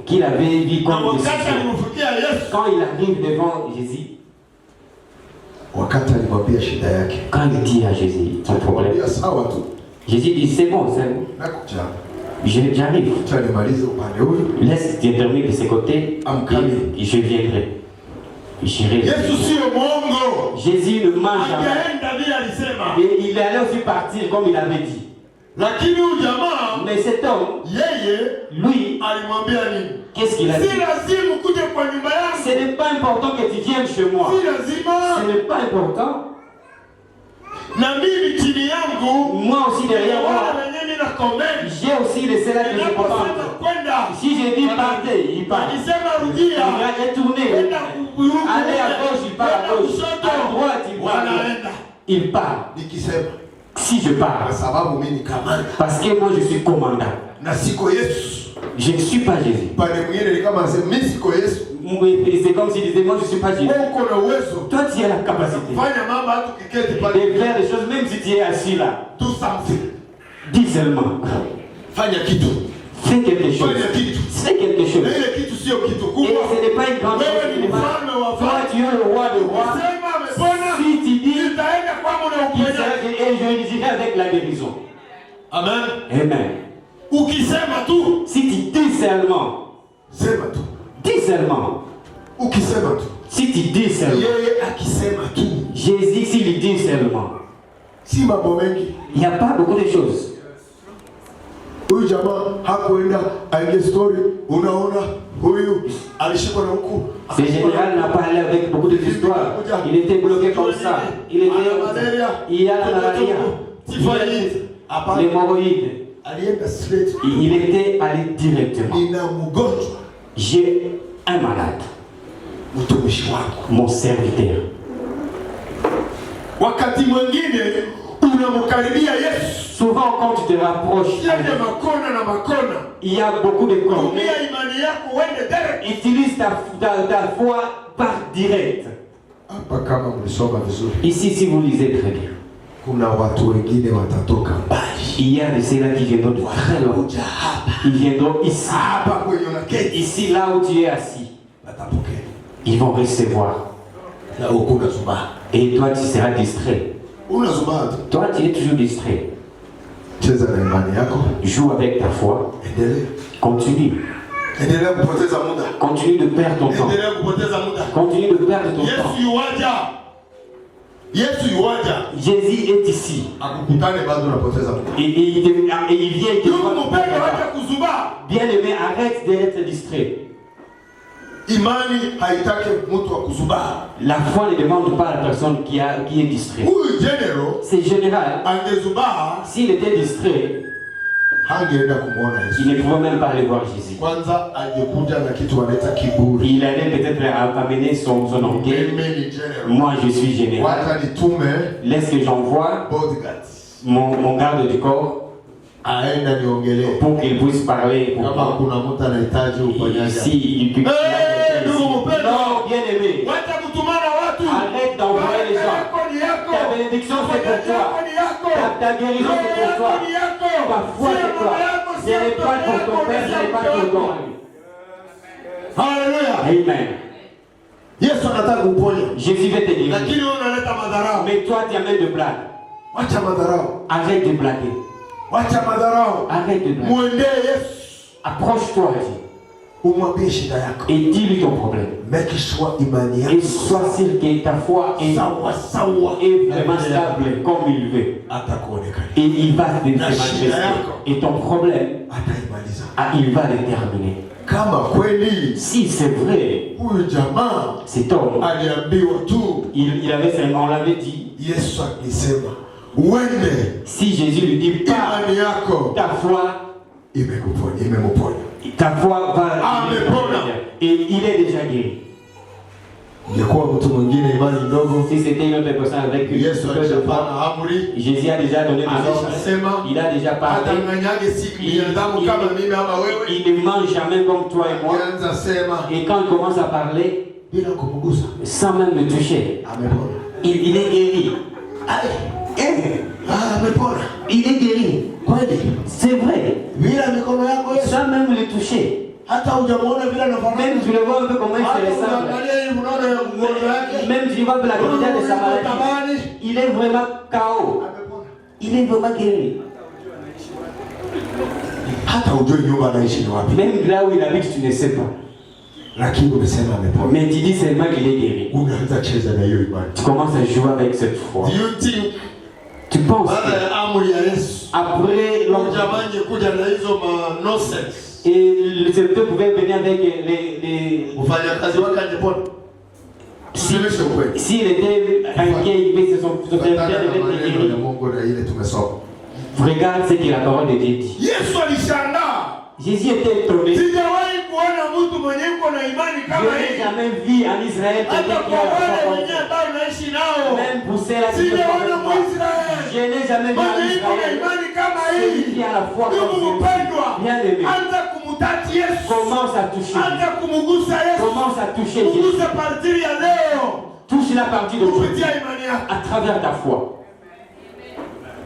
qu'il avait vu comme décision. Quand il arrive devant Jésus, quand il dit à Jésus son problème, Jésus dit c'est bon, j'arrive. Laisse terminer de ce côté et je viendrai. Jésus ne mange jamais. Et il allait aussi partir comme il avait dit. Mais cet homme, lui, qu'est-ce qu'il a dit? Ce n'est pas important que tu viennes chez moi. Ce n'est pas important. Moi aussi derrière moi, j'ai aussi laissé là que je commande. Si je dis partez, il part. Il va retourner. Aller à gauche, il part à gauche. À droite, il part. Il part. Si je pars, parce que moi je suis commandant. Je ne suis pas Jésus. C'est comme s'il disait moi je ne suis pas Jésus. Toi tu as la capacité de faire des choses même si tu es assis là. Dis seulement. Fais quelque chose. Fais quelque chose. Et ce n'est pas une grande chose. Toi tu es le roi de rois. Si tu dis, et je dirai avec la guérison. Amen. Amen. Si tu dis seulement. Dis seulement. Si tu dis seulement. Jésus, s'il dit seulement. Il n'y a pas beaucoup de choses. C'est général n'a pas allé avec beaucoup d'histoires. Il était bloqué comme ça. Il y a la malaria. L'hémorroïde. Il était allé directement. J'ai un malade. Mon serviteur. Souvent quand tu te rapproches, il y a beaucoup de corps. Utilise ta foi par direct. Ici, si vous lisez très bien, il y a de ceux-là qui viendront de très loin. Ils viendront ici. Ici, là où tu es assis. Ils vont recevoir. Et toi, tu seras distrait. Toi, tu es toujours distrait. Joue avec ta foi. Continue. Continue de perdre ton temps. Continue de perdre ton temps. Jésus est ici. Et il vient. Bien aimé, arrête d'être distrait. La foi ne demande pas à la personne qui est distrait. C'est général. S'il était distrait, il ne pouvait même pas aller voir Jésus. Il allait peut-être amener son orgueil. Moi je suis général. Laisse que j'envoie mon garde du corps pour qu'il puisse parler. Si il peut. Non, bien aimé. Arrête d'envoyer les gens. Ta bénédiction c'est pour toi. Ta guérison c'est pour toi. Ta foi c'est toi. Ce n'est pas pour ton père, ce n'est pas pour ton mari. Alléluia. Amen. Jésus va te dire. Mais toi tu amènes de blagues. Arrête de blaguer. Arrête de blaguer. Approche-toi et dis-lui ton problème. Et sois sûr que ta foi est vraiment stable comme il veut. Et il va te manifester. Et ton problème, il va le terminer. Si c'est vrai, cet homme, on l'avait dit. Si Jésus lui dit pas, ta foi va. Et il est déjà guéri. Si c'était une autre personne avec une Jésus a déjà donné des ordres, il a déjà parlé. Il ne mange jamais comme toi et moi. Et quand il commence à parler, sans même me toucher, il est guéri. Il est guéri. C'est vrai. Sans même le toucher. Même tu le vois un peu comment il se ressemble. Même tu vois la qualité de sa maladie. Il est vraiment KO. Il est vraiment guéri. Même là où il habite, tu ne sais pas. Mais tu dis seulement qu'il est guéri. Tu commences à jouer avec cette foi. Tu penses que après et le secteur pouvait venir avec les... S'il était inquiet, il fait son serviteur devait être guéri. Regarde ce que la parole de Dieu dit. Jésus était étonné. Je n'ai jamais vu en Israël quelqu'un qui a la foi. Même pour celle-là qui peut pas avec moi. Je n'ai jamais vu en Israël celui qui a la foi comme celui-ci. Bien aimé. Commence à toucher. Commence à toucher Jésus. Touche la partie d'aujourd'hui à travers ta foi.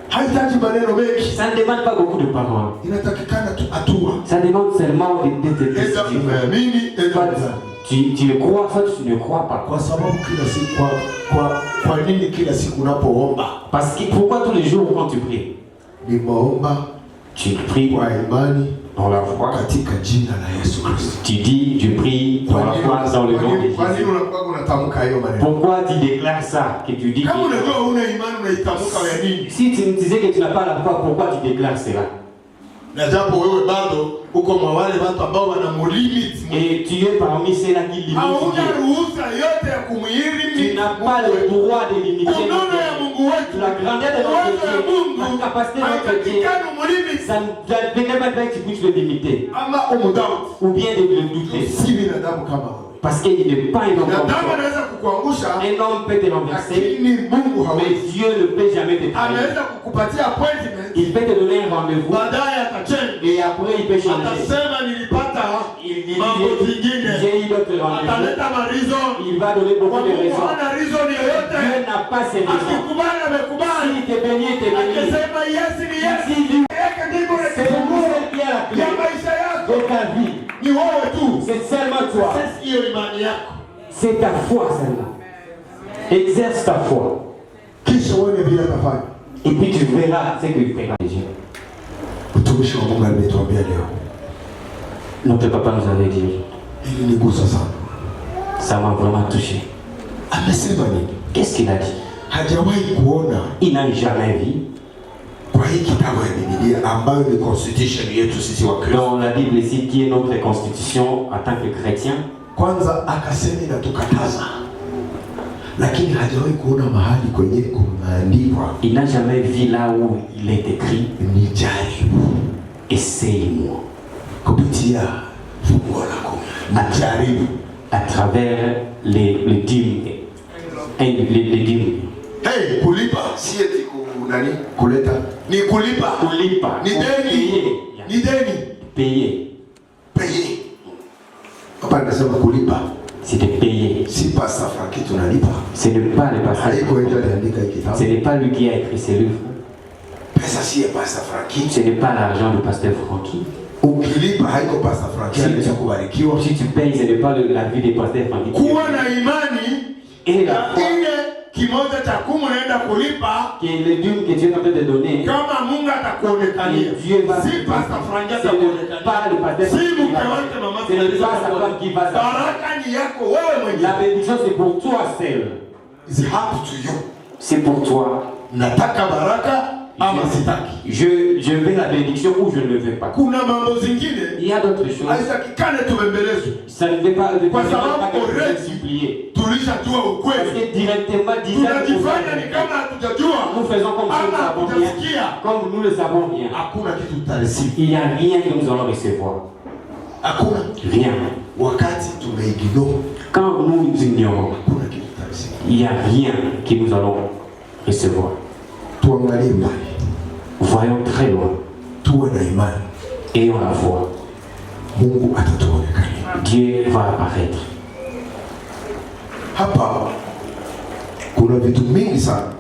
Ça ne demande pas beaucoup de paroles. Ça demande seulement d'être tu le crois, soit tu ne crois pas. Parce que pourquoi tous les jours quand tu pries, tu pries dans la foi. Tu dis, tu pries dans la foi dans le nom de Jésus. Pourquoi tu déclares ça? Que tu dis que... Si tu me disais que tu n'as pas la foi, pourquoi tu déclares cela? Et tu es parmi ceux-là qui limitent. Tu n'as pas le droit de limiter la grandeur de notre Dieu, la capacité de notre Dieu. Ça ne peut pas que tu puisses le limiter ou bien de le douter. Parce qu'il n'est pas un homme comme toi. Un homme peut te renverser, mais Dieu ne peut jamais te trahir. Il peut te donner un rendez-vous et après il peut changer. Il dit j'ai eu d'autres rendez-vous. Il va donner beaucoup de raisons. Dieu n'a pas ces raisons. S'il te bénit, il te bénit. S'il dit c'est lui qui a la clé de ta vie. C'est seulement toi. C'est ta foi seulement. Exerce ta foi. Et puis tu verras ce qu'il fera Dieu. Notre papa nous avait dit. Ça m'a vraiment touché. Qu'est-ce qu'il a dit? Il n'a jamais vu. Dans la Bible ici, qui est notre constitution en tant que chrétien, il n'a jamais vu là où il est écrit essaye-moi à travers les dîmes. Les dîmes. Hey, kulipa si eti nani kuleta ni kulipa ni deni payer papa nasema kulipa c'est de payer. Si Pasteur Frankie tunalipa, ce n'est pas le pasteur. Ce n'est pas lui qui a écrit ce livre. Pesa si est Pasteur Frankie, ce n'est pas l'argent du pasteur Frankie. Ukilipa haiko Pasteur Frankie anaweza kubarikiwa. Si tu payes, ce n'est pas la vie des pasteurs Frankie. Kuwa na imani et la foi kimoja cha kumi unaenda kulipa que le dîme que Dieu t'a donné, kama Mungu atakuonekania. Dieu va si Pasteur Frankie atakuonekania, pas le pasteur si mke wake mama c'est le pasteur qui va ça. Baraka ni yako wewe mwenyewe. La bénédiction c'est pour toi seul. It's up to you. C'est pour toi. Nataka baraka ama sitaki. Je veux la bénédiction ou je ne le veux pas. Kuna mambo zingine. Il y a d'autres choses. Haisakikane tubembelezwe. Ça ne veut pas kwa sababu already supplier. Tulishajua ukweli. Parce que directement tunajifanya ni kama hatujajua. Nous faisons comme si nous savons rien. Comme nous ne savons rien. Hakuna kitu tutarisifu. Il n'y a rien que nous allons recevoir. Hakuna rien. Wakati tumeignore Quand nous ignorons, il n'y a rien que nous allons recevoir. Voyons très loin. Ayons la foi. Dieu va apparaître.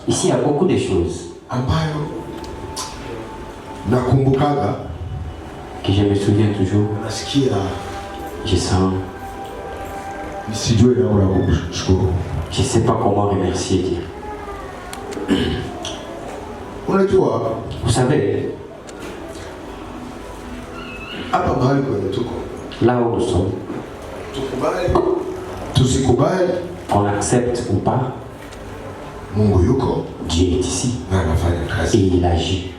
Ici, il y a beaucoup de choses que je me souviens toujours. Je sens. Je ne sais pas comment remercier Dieu. Vous savez, là où nous sommes, qu'on accepte ou pas, Dieu est ici et il agit.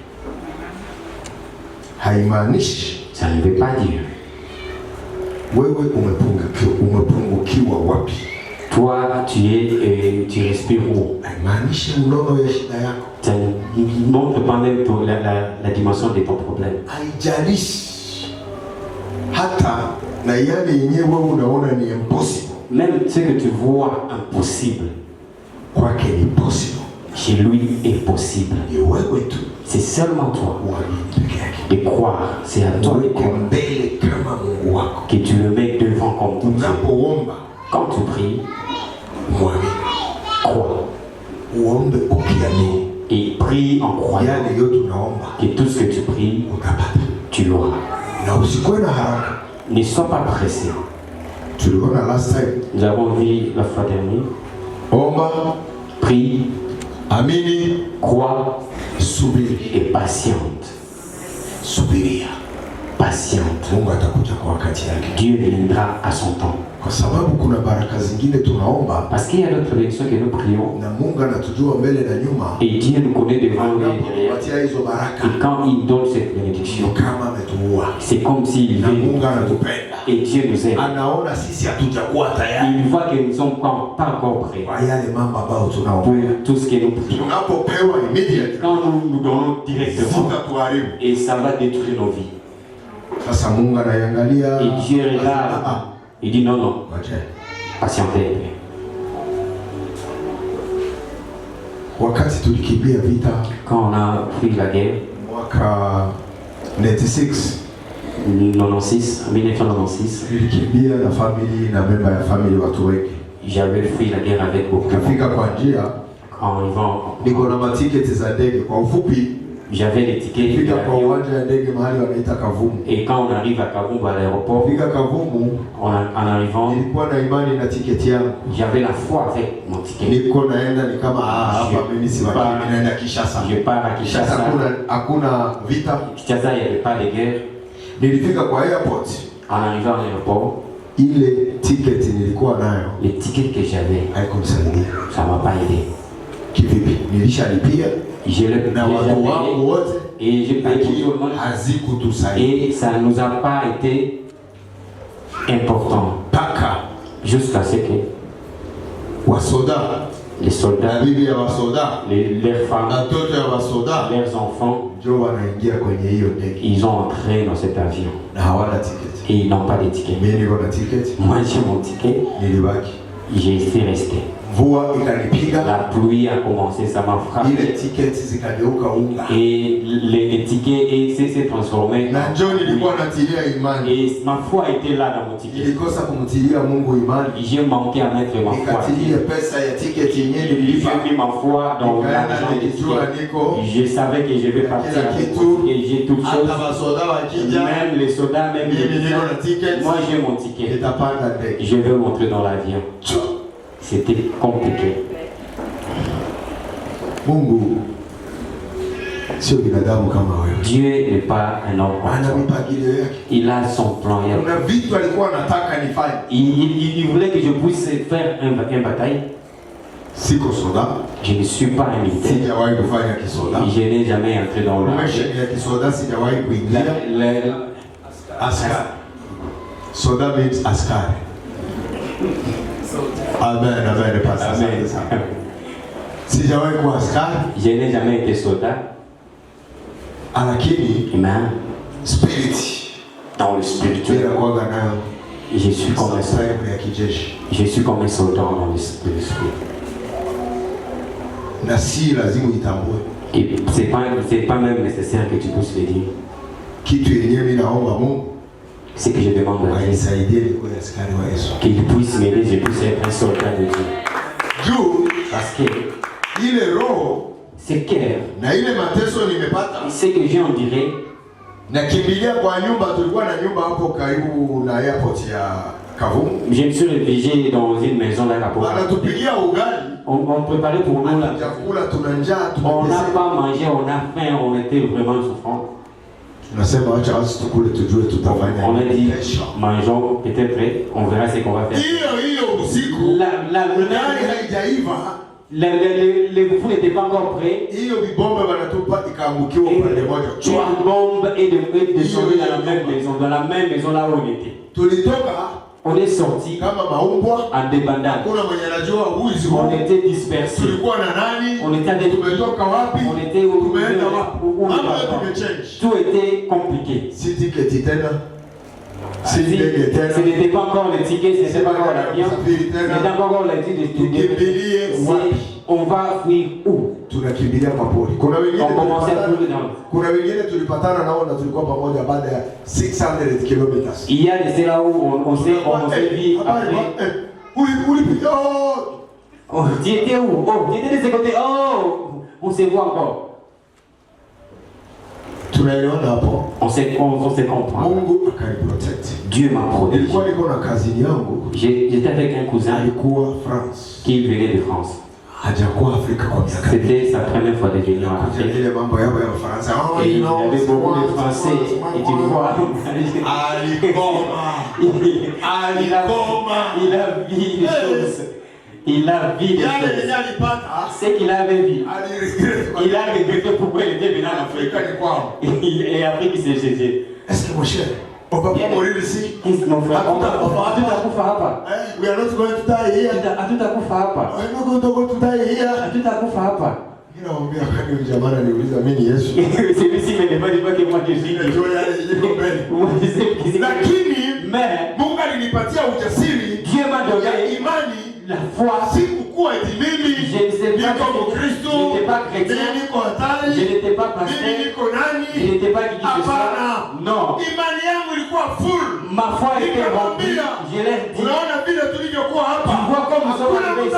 Ça ne veut pas dire toi tu respires où? Ça ne montre pas même la dimension de ton problème. Même ce que tu vois impossible, chez lui est possible. C'est seulement toi de croire. C'est à toi de croire que tu le mets devant comme tout Dieu. Quand tu pries, crois. Et prie en croyant que tout ce que tu pries, tu l'auras. Ne sois pas pressé. Nous avons vu la fois dernière. Prie, crois et patiente. Patiente. Dieu viendra à son temps. Parce qu'il y a d'autres élections que nous prions et Dieu nous connaît devant et derrière. Et quand il donne cette bénédiction, c'est comme s'il vient et Dieu nous aime. Il voit que nous ne sommes pas encore prêts pour tout ce que nous prions. Quand nous donnons directement, et ça va détruire nos vies. Et Dieu regarde. Il dit non, patientez. Quand on a fui la guerre, en 1996, j'avais fui la guerre avec beaucoup. Quand ils vont, j'avais les tickets et quand on arrive à Kavumu à l'aéroport, en arrivant, j'avais la foi avec mon ticket. Je pars à Kinshasa. Kinshasa, il n'y avait pas de guerre. En arrivant à l'aéroport, les tickets que j'avais, ça ne m'a pas aidé. Je l'ai payé et j'ai payé pour tout le monde et ça ne nous a pas été important jusqu'à ce que les soldats, leurs femmes, leurs enfants, ils ont entré dans cet avion et ils n'ont pas de ticket. Moi j'ai mon ticket, j'ai été resté. La pluie a commencé, ça m'a frappé. Et les tickets s'est transformé. Et ma foi était là dans mon ticket. J'ai manqué à mettre ma foi. J'ai mis ma foi dans l'argent des tickets. Je savais que je vais partir et j'ai toutes choses. Même les soldats, même les militaires. Moi j'ai mon ticket. Je vais rentrer dans l'avion. C'était compliqué. Dieu n'est pas un homme. Il a son plan. Il voulait que je puisse faire une bataille. Je ne suis pas un militaire. Je n'ai jamais entré dans l'armée. Soda means askari. Amen, amen, pasteur. Sijawahi kuwa askari. Je n'ai jamais été soldat. Lakini amen. Spirit dans le spirituel. Je suis comme un soldat. Je suis comme un soldat dans l'esprit. Et c'est pas même nécessaire que tu puisses le dire. C'est que je demande à Dieu qu'il puisse m'aider, je puisse être un soldat de Dieu. Parce que c'est clair. Ce que j'ai en dirait. Je me suis réfugié dans une maison là à on préparait pour nous là. On n'a pas mangé, on a faim, on était vraiment souffrant. On a dit, mangeons, peut-être, on verra ce qu'on va faire. Les bouffons n'étaient pas encore prêts. Et une bombe est descendue dans la même maison là où on était. On est sorti en débandade. On était dispersés. On était à des trucs. On était où tout était compliqué. Ce n'était pas encore les tickets, ce n'était pas encore l'avion. Ce n'était pas encore les tickets. On va fuir où? On commençait à courir dans. Il y a des là où on s'est vu après. Oh, tu étais où? Oh, tu étais de ce côté. Oh, on se voit encore. On se comprend. Dieu m'a protégé. J'étais avec un cousin qui venait de France. C'était sa première fois de venir en Afrique. Et il avait beaucoup de Français. Et tu vois, il a vu les choses. Il a vu les choses. C'est qu'il avait vu. Il a regretté pourquoi il était venu en Afrique. Et après il s'est jeté. Est-ce que mon cher, on va pas mourir ici? Mon frère, on va We are not going to die here. Hatutakufa hapa. Ninaambia kani jamani niuliza mimi Yesu. Celui-ci me demande pas que moi je suis. Lakini Mungu alinipatia ujasiri. Dieu m'a donné imani la foi. Sikukuwa eti mimi niko Mkristo, je n'étais pas chrétien, niko hatari, je n'étais pas pasteur, mimi niko nani, je n'étais pas qui que ce soit. Non. Imani yangu ilikuwa full. Ma foi était remplie. Je l'ai dit. Unaona vile tulivyokuwa hapa. Tu vois comme nous sommes arrivés ici.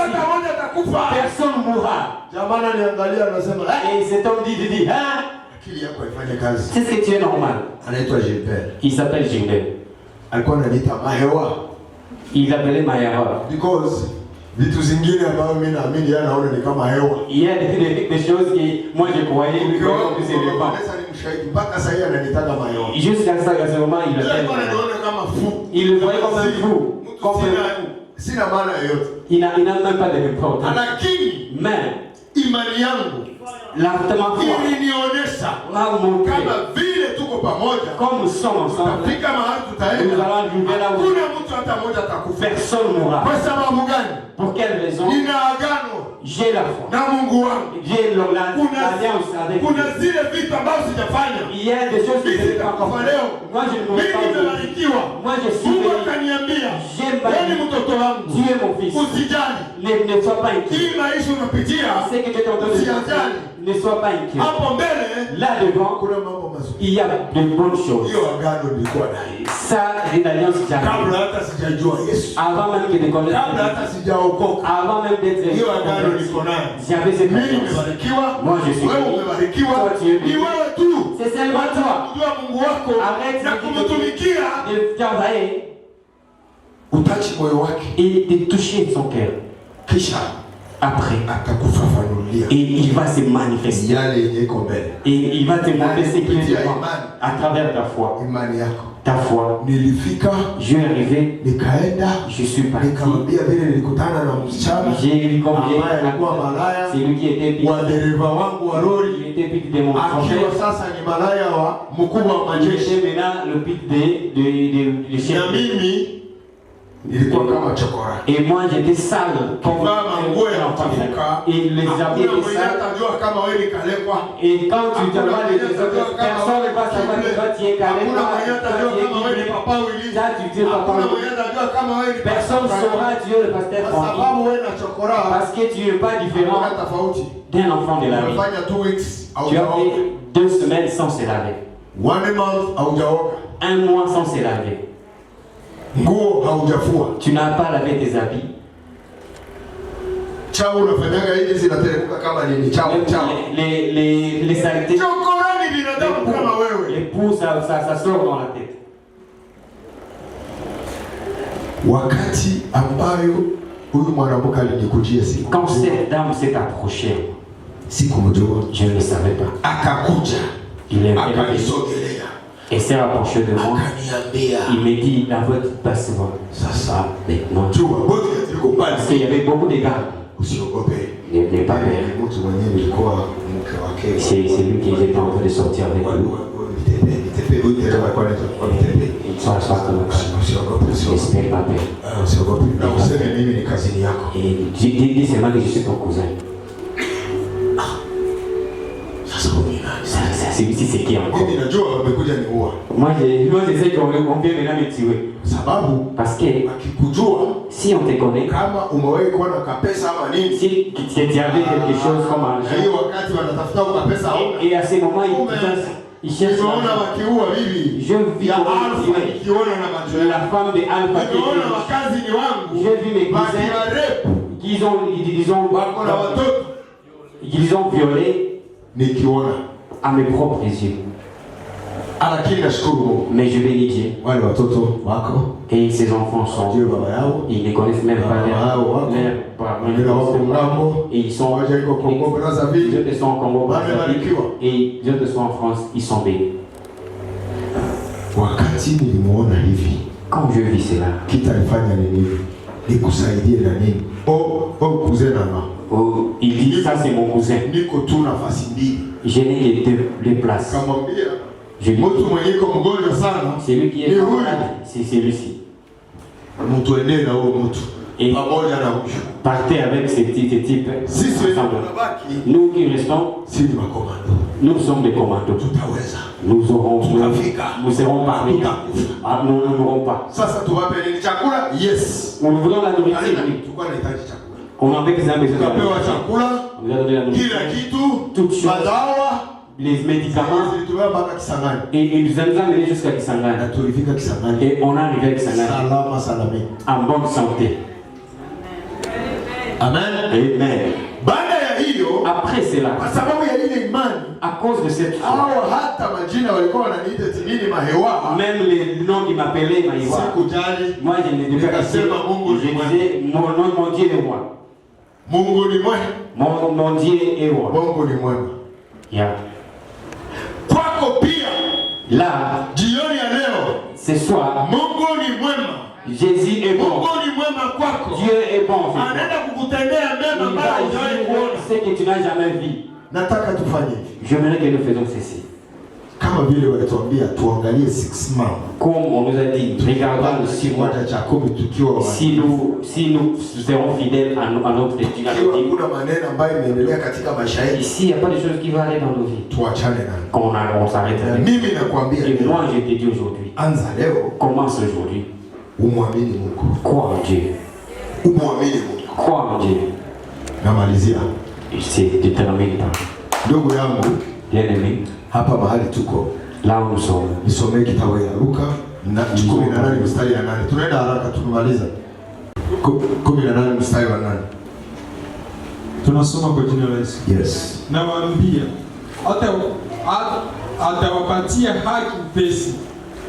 Personne mourra. Jamani niangalia anasema, et cet homme dit, hein? Akili yako ifanye kazi. C'est ce que tu es normal. Anaitwa Gilbert. Il s'appelle Gilbert. Alikuwa ananiita Mahewa. Il l'appelait Mahewa. Because vitu zingine ambavyo mimi naamini yeye anaona ni kama hewa. Il y a des choses que moi je croyais que c'est le pas. Mpaka sasa yeye ananitaka Mahewa. Jusqu'à ce moment il l'appelle. Il le voyait comme un fou. Sina maana yoyote. Il n'a même pas d'importance. Lakini imani yangu la foi ilinionyesha kama vile tuko pamoja, comme nous sommes ensemble, tutafika mahali tutaenda, nous allons arriver là où hakuna mtu hata mmoja atakufa. Personne mourra. Kwa sababu gani? Pour quelle raison? Nina agano j'ai la foi na Mungu wangu. J'ai l'alliance avec Dieu. Kuna zile vitu ambazo sijafanya. Il y a des choses que je n'ai pas encore fait. Moi je ne peux pas. Moi je suis Mungu akaniambia, wewe mtoto wangu, Dieu est mon fils. Usijali. Ne sois pas inquiet. Hii maisha unapitia, c'est que tu es en train de usijali. Ne sois pas inquiet. Hapo mbele, là devant, kuna mambo mazuri. Il y a de bonnes choses. Hiyo agano nilikuwa nayo. Ça, c'est l'alliance que j'ai. Kabla hata sijajua Yesu. Avant même que ne connaisse. Kabla hata sijaokoka. Avant même d'être. Hiyo agano nilikuwa nayo. J'avais cette alliance. Moi je suis. Wewe umebarikiwa. Ni wewe tu. C'est seulement toi. Kujua Mungu wako na kumtumikia. De travailler. Utachi moyo wake. Et de toucher son cœur. Kisha. Après. Atakufafanulia. Et il va se manifester. Yale yenye iko mbele. Et il va te montrer ce qu'il est devant. À travers ta foi. Imani yako. Ta foi. Nilifika. Je suis arrivé. Nikaenda. Je suis parti. Nikamwambia vile nilikutana na msichana. J'ai vu combien. Alikuwa malaya. C'est lui qui était pique. Wa dereva wangu wa lori. Il était pique de mon frère. Akiwa sasa ni malaya wa mkubwa wa majeshi. Il était maintenant le pique de chef. Na mimi Et moi j'étais sale comme un enfant. Et les habits étaient sales. Et quand tu te vois les autres, personne ne va savoir que toi tu es calé. Là tu dis papa. Personne ne saura Dieu le pasteur Francky. Parce que tu n'es pas différent d'un enfant de la vie. Tu as fait 2 semaines sans se laver. 1 mois sans se laver. Tu n'as pas lavé tes habits. Les saletés. Les poux, ça sort dans la tête. Quand cette dame s'est approchée, je ne le savais pas. Il est venu et s'est rapproché de moi. Il me dit, la voiture passe moi. Ça, maintenant. Parce qu'il y avait beaucoup de gars. N'ayez pas peur. C'est lui qui était en train de sortir avec nous. Sois comme ça. N'espère pas peur. Et dis seulement que je suis ton cousin. C'est ce qui est encore. Moi, je sais qu'on vient maintenant me tuer. Parce que si on te connaît, si tu avais quelque chose comme argent, et à ce moment, il cherche je vis la femme de Alpha. J'ai vu mes cousins qu'ils ont violé à mes propres yeux. Mais je bénis Dieu. Et ses enfants sont. Ils ne connaissent même pas leur parents. Et ils sont en Congo, et les autres sont en France. Ils sont bénis. Quand je vis cela, il dit ça c'est mon cousin. Je n'ai les places. Je lui dis, c'est lui qui est malade, c'est celui-ci. Et partez avec ces types. Nous qui restons, nous sommes des commandos. Nous serons parmi. Nous n'aurons pas. Yes. Nous voulons la nourriture. On a avec des amis. Nous avons donné la nourriture. Toutes choses. Les médicaments. Et nous allons amener jusqu'à Kisangani. Et on est arrivé à Kisangani. En bonne santé. Amen. Amen. Après cela, à cause de cette foi, même les noms qui m'appelaient Maïwa, moi je ne disais pas que je disais mon Dieu est moi. Mon Dieu est moi. Yeah. Là, ce soir, Jésus est bon. Dieu est bon. Il va dire ce que tu n'as jamais vu. J'aimerais que nous faisons ceci. Comme on nous a dit, regardons le 6 mois. Si nous serons fidèles à notre éducation, ici il n'y a pas de choses qui vont aller dans nos vies. Qu'on s'arrête avec. Et moi je te dis aujourd'hui, commence aujourd'hui. Crois en Dieu. Crois en Dieu. C'est déterminé par bien aimé. Hapa mahali tuko. Là où nous sommes. Nisomee kitabu ya Luka 18 mstari wa 8. Tunaenda haraka tunamaliza. 18 mstari wa 8. Tunasoma kwa jina la Yesu. Yes. Nawaambia atawapatia haki upesi.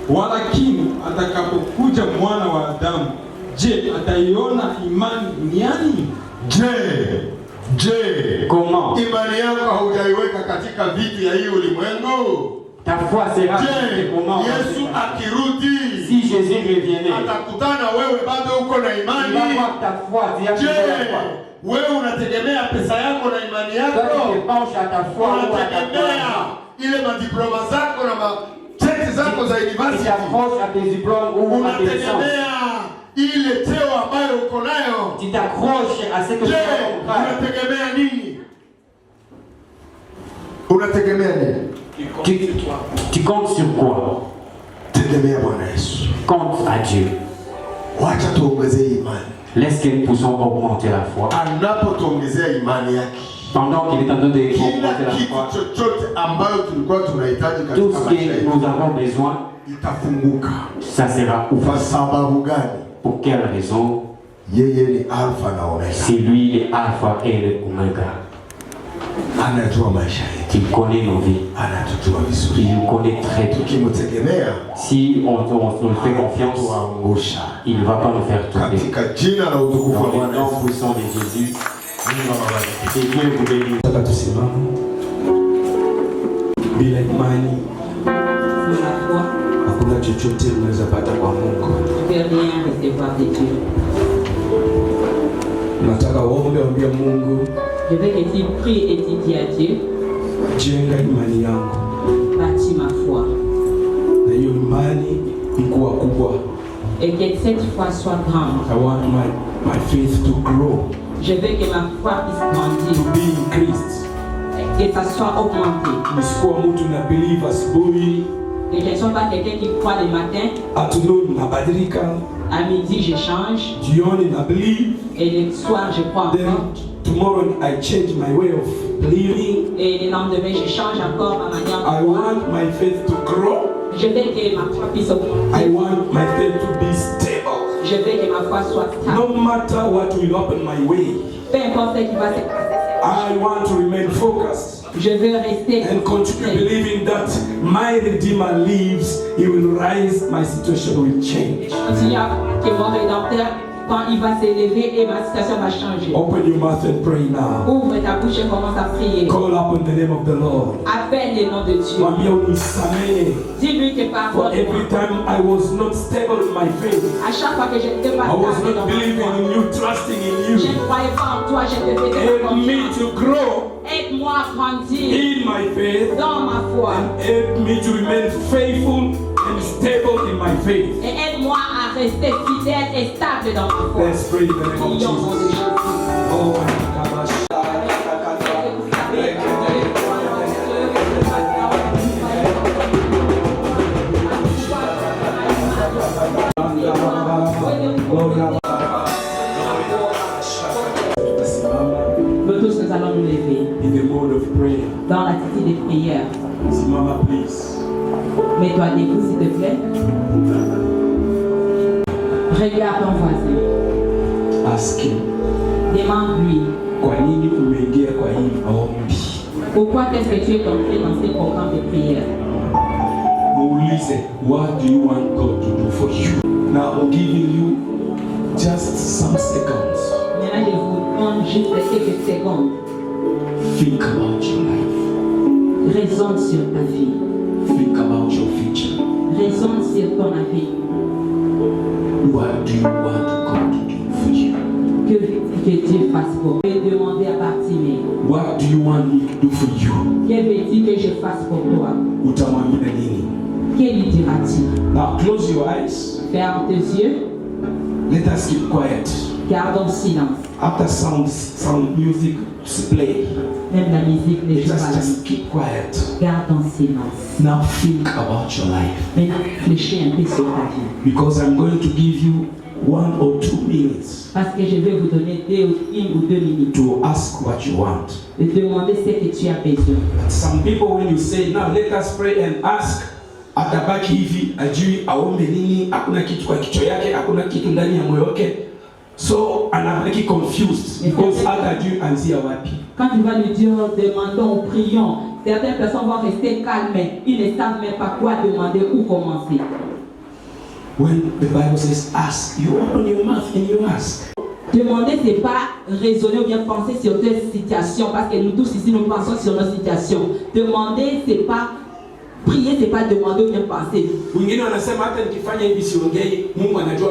Walakini atakapokuja mwana wa Adamu, je, ataiona imani duniani? Je, comment? Imani yako haujaiweka katika vitu ya hii ulimwengu? Ta foi sera comment? Yesu akirudi, si Jésus revienne, atakutana wewe bado uko na imani? Ta foi, wewe unategemea pesa yako na imani yako? Unategemea ile madiploma zako na cheti zako za university? Unategemea ile teo ambayo uko nayo. Tu t'accroches à ce que tu as. Unategemea nini? Unategemea nini? Tu comptes sur quoi? Tegemea Bwana Yesu. Compte à Dieu. Wacha tuongeze imani. Laisse que nous puissions augmenter la foi. Anapotuongezea imani yake. Pendant qu'il est en train d'augmenter la foi. Chochote ambayo tulikuwa tunahitaji katika tout ce que nous avons besoin, itafunguka. Ça sera ouvert. Kwa sababu gani? Pour quelle raison? Yeye ni Alpha na Omega. C'est lui le Alpha et le Omega. Anajua maisha yetu. Il connaît nos vies. Anatujua vizuri. Il nous connaît très bien. Tukimtegemea, si on nous fait confiance, il ne va pas nous faire tomber. Katika jina la utukufu wa Bwana Yesu puissant de Jésus. Et Dieu vous bénisse. Nataka tusimame. Bila imani hakuna chochote unaweza pata kwa Mungu. Nataka uombe, ambia Mungu. Je veux que tu pries et tu dis à Dieu. Jenga imani yangu. Bâtis ma foi. Na hiyo imani ikuwa kubwa. Et que cette foi soit grande. I want my faith to grow. Je veux que ma foi puisse grandir. To be increased. Que ça soit augmenté. Nisikuwa mtu na believe asubuhi. Et je ne sois pas quelqu'un qui croit le matin. Afternoon nabadilika. À midi je change. Jioni na believe. Et le soir je crois encore. Tomorrow I change my way of believing. Et le lendemain je change encore ma manière de croire. I want my faith to grow. Je veux que ma foi puisse augmenter. I want my faith to be stable. Je veux que ma foi soit stable. No matter what will happen my way. Peu importe ce qui va se passer. I want to remain focused. Je veux rester and continue believing that my Redeemer lives. He will rise. My situation will change. Continue à croire que mon Rédempteur, quand il va s'élever et ma situation va changer. Open your mouth and pray now. Ouvre ta bouche et commence à prier. Call upon the name of the Lord. Appelle le nom de Dieu. Dis-lui que pardon. For every time I was not stable in my faith. À chaque fois que je ne te pas I was not believing in you, trusting in you. Je ne croyais pas en toi, je te faisais help me to grow. Aide-moi à grandir in my faith. Dans ma foi. And help me to remain faithful and stable in my faith. Et aide-moi à rester fidèle et stable dans ma foi. Let's pray in the name of Jesus. Oh my gosh. Nous tous nous allons nous lever. In the mode of prayer. Dans l'attitude de prière. Simama, please. Mets-toi debout s'il te plaît. Regarde ton voisin. Ask him. Demande-lui. Kwa nini umeingia kwa hii maombi? Pourquoi est-ce que tu es entré dans ces programmes de prière? Muulize, what do you want God to do for you? Now I'm giving you just some seconds. Maintenant, je vous demande juste quelques secondes. Think about your life. Raisonne sur ta vie. Think about your future. Raisonne sur ton avenir. What do you want God to do for you? Que Dieu fasse pour toi. Je vais demander à Bartimée. What do you want me to do for you? Que veux-tu que je fasse pour toi? Utamwambia nini? Que lui diras-tu? Now close your eyes. Ferme tes yeux. Let us keep quiet. Gardons silence. After sound music play. Même la musique n'est pas là. Just keep quiet. Gardons silence. Now think about your life. Maintenant, réfléchis un peu sur ta vie. Because I'm going to give you 1 or 2 minutes. Parce que je vais vous donner 1 ou 2 minutes. To ask what you want. De demander ce que tu as besoin. But some people when you say now let us pray and ask, atabaki hivi ajui aombe nini, hakuna kitu kwa kichwa yake, hakuna kitu ndani ya moyo wake. So anabaki confused because hajui anzia wapi. Quand tu vas lui dire demandons, prions, certaines personnes vont rester calmes, ils ne savent même pas quoi demander ou commencer. When the Bible says ask, you open your mouth and you ask. Demander, c'est pas raisonner ou bien penser sur tes situations, parce que nous tous ici nous pensons sur nos situations. Demander, c'est pas prier, c'est pas demander ou bien penser. Wengine wanasema hata nikifanya hivi siongei, Mungu anajua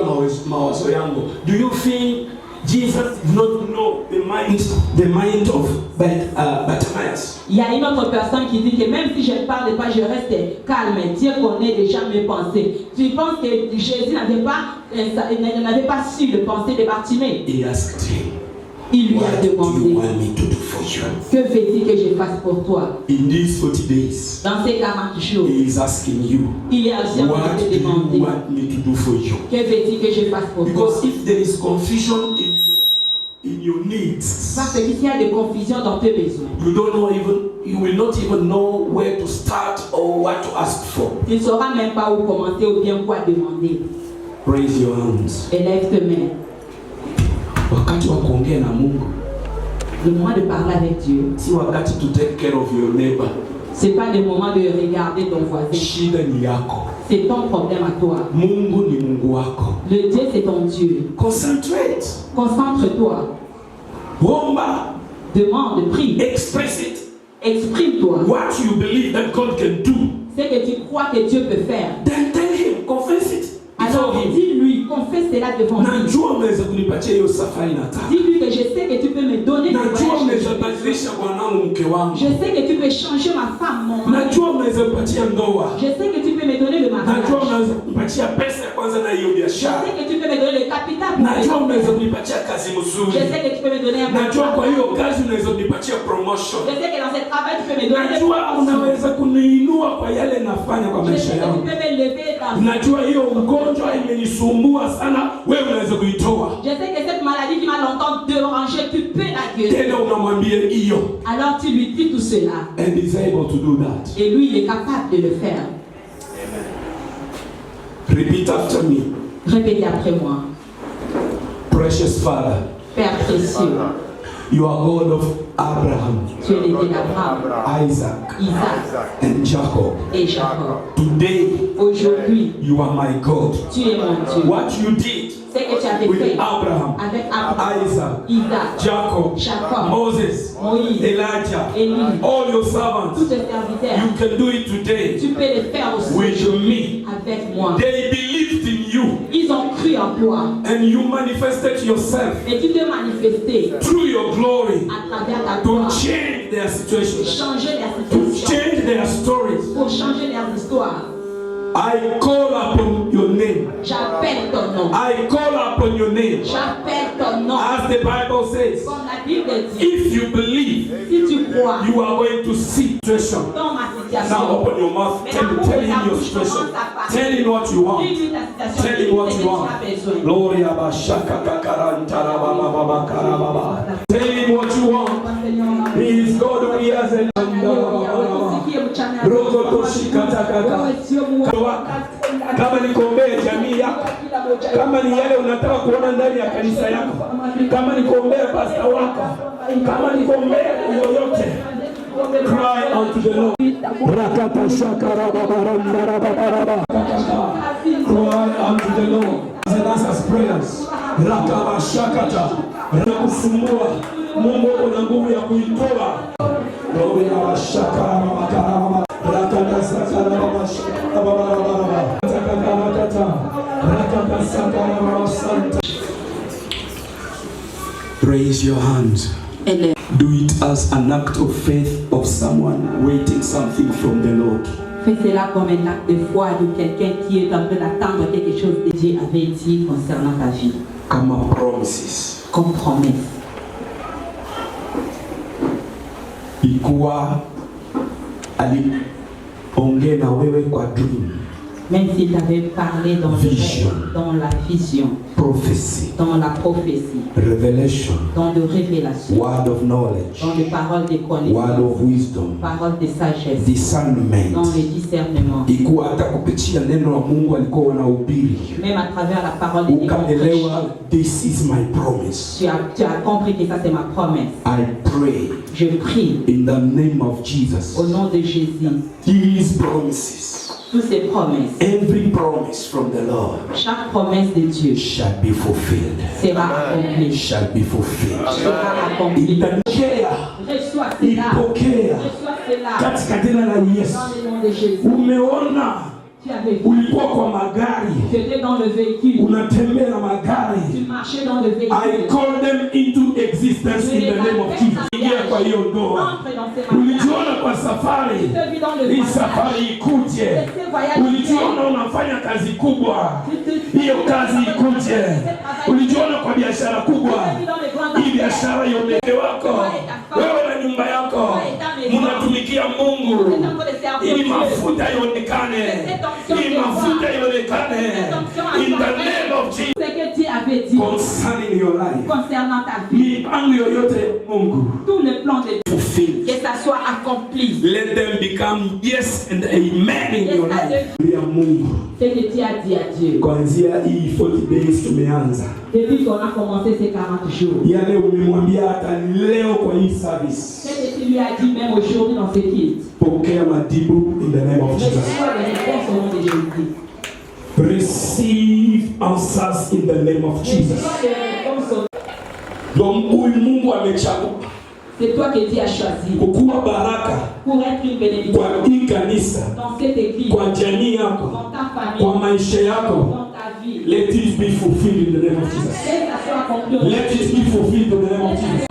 mawazo yangu. Do you think Jesus did not know the mind of Bartimaeus. Il y a une autre personne qui dit que même si je ne parle pas, je reste calme. Dieu connaît déjà mes pensées. Tu penses que Jésus n'avait pas su les pensées de Bartimée? He asked him, il lui a demandé, what do you want me to do for you? Que veux-tu que je fasse pour toi? In these 40 days, dans ces 40 jours, he is asking you, il est aussi en train de demander, what do you want me to do for you? Que veux-tu que je fasse pour toi? Because if there is confusion in your needs, parce que s'il y a des confusions dans tes besoins, you will not even know where to start or what to ask for. Tu ne sauras même pas où commencer ou bien quoi demander. Raise your hands. Élève tes mains. Wakati wa kuongea na Mungu, le moment de parler avec Dieu, si wakati to take care of your neighbor. C'est pas le moment de regarder ton voisin. Shida ni yako. C'est ton problème à toi. Mungu ni Mungu wako. Le Dieu c'est ton Dieu. Concentrate. Concentre-toi. Omba. Demande, prie. Express it. Exprime-toi. What you believe that God can do. C'est que tu crois que Dieu peut faire. Then tell him, confess it. Alors dis-lui, confesse cela devant lui. Najua unaweza kunipatia hiyo safari nataka. Dis-lui que je sais que tu peux me donner. Najua unaweza badilisha bwanangu mke wangu. Je sais que tu peux changer ma femme, mon mari. Najua unaweza kupatia ndoa. Je sais que tu peux me donner le mariage. Najua unaweza kupatia pesa ya kwanza na hiyo biashara. Je sais que tu peux me donner le capital. Najua unaweza kunipatia kazi nzuri. Je sais que tu peux me donner un Najua kwa hiyo kazi unaweza kunipatia promotion. Je sais que dans ce travail tu peux me donner. Najua unaweza kuniinua kwa yale nafanya kwa maisha yangu. Je sais que tu peux me lever dans. Najua hiyo ugonjwa imenisumbua sana, wewe unaweza kuitoa. Je sais que cette maladie qui m'a longtemps dérangé, tu peux la guérir. Tena unamwambia hiyo. Alors tu lui dis tout cela. And he's able to do that. Et lui il est capable de le faire. Repeat after me. Répétez après moi. Precious Father. Père précieux. You are God of Abraham. Tu es le Dieu d'Abraham, Isaac, and Jacob. Et Jacob. Today, aujourd'hui, you are my God. Tu es mon Dieu. What you did c'est que tu avais with fait Abraham, avec Abraham, Isaac, Jacob, Moses, Moïse, Elijah, Élie, all your servants. tous tes serviteurs. You can do it today. Tu peux le faire aussi with me. Avec moi. They believed in you. Ils ont cru en toi. And you manifested yourself. Et tu t'es manifesté through your glory à travers ta to gloire. change their situation. Changer their To situation. change their stories. Pour changer leur histoire. I call upon your name. J'appelle ton nom. I call upon your name. J'appelle ton nom. As the Bible says, comme la Bible dit, if you believe, si tu crois, you are going to see situation. Dans ma situation. Now open your mouth. Tell him your situation. Tell him what you want. Tell him what you want. Gloria bashaka kakarantara baba baba karababa. Tell him what you want. He is God who hears and kama ni kuombea jamii yako, kama ni yale unataka kuona ndani ya kanisa yako, kama ni kuombea pastor wako, kama ni kuombea yoyote, cry unto the Lord. Rakata shakara babaranda babaraba. Cry unto the Lord. And answers prayers. Rakaba shakata. Rakusumbua. Mungu ana nguvu ya kuitoa. Gloria shakara babaraba. Rakata shakara babaraba. Raise your hands. Do it as an act of faith of someone waiting something from the Lord. Fais cela comme un acte de foi de quelqu'un qui est en train d'attendre quelque chose que Dieu avait dit concernant ta vie. Comme promises. Comme promesse. Ikuwa aliongea na wewe kwa dream. Même s'il t'avait parlé dans le rêve, dans la vision, prophecy, dans la prophétie, revelation, dans le révélation, word of knowledge, dans les paroles de connaissance, word of wisdom, paroles de sagesse, discernment, dans le discernement. Ikuwa hata kupitia neno la Mungu alikuwa wanahubiri. Même à travers la parole de Dieu. Ukaelewa, this is my promise. Tu as compris que ça c'est ma promesse. I pray. Je prie. In the name of Jesus. Au nom de Jésus. These promises. Toutes ces promesses. Every promise from the Lord. Chaque promesse de Dieu. Shall be fulfilled. Sera accomplie. Shall be fulfilled. Sera accomplie. Reçois cela. Ipokea. Reçois cela. Katika jina la Yesu. Dans le nom de Jésus. Umeona ulikuwa kwa magari, unatembea na magari. I call them into existence in the name of Jesus. Ingia kwa hiyo ndoa, ulijiona kwa safari, hii safari ikuje. Ulijiona unafanya kazi kubwa, hiyo kazi ikuje. Ulijiona kwa biashara kubwa, hii biashara ionekane. Wako wewe na nyumba yako mnatumikia Mungu, ili mafuta ionekane, ili mafuta ionekane in the name of Jesus. Concerning your life, concernant ta vie, mipango yoyote Mungu, tout le plan de Dieu, fulfill, que ça soit accompli. Let them become yes and amen in your life. Mungu, ce que tu as dit à Dieu, kuanzia hii 40 days tumeanza, depuis qu'on a commencé ces 40 jours, yale umemwambia hata leo kwa hii service, ce que tu lui as dit même aujourd'hui dans ce kit, pokea majibu in the name of Jesus. reçois les réponses au nom de Jésus. Receive answers in the name of Jesus. Donc huyu Mungu amechagua, c'est toi que Dieu a choisi kukuwa baraka pour être une bénédiction kwa hii kanisa, dans cette église, kwa jamii yako, dans ta famille, kwa maisha yako. dans ta vie. Let it be fulfilled in the name of Jesus. Que ça soit accompli au nom de Let it be fulfilled in the name of Jesus.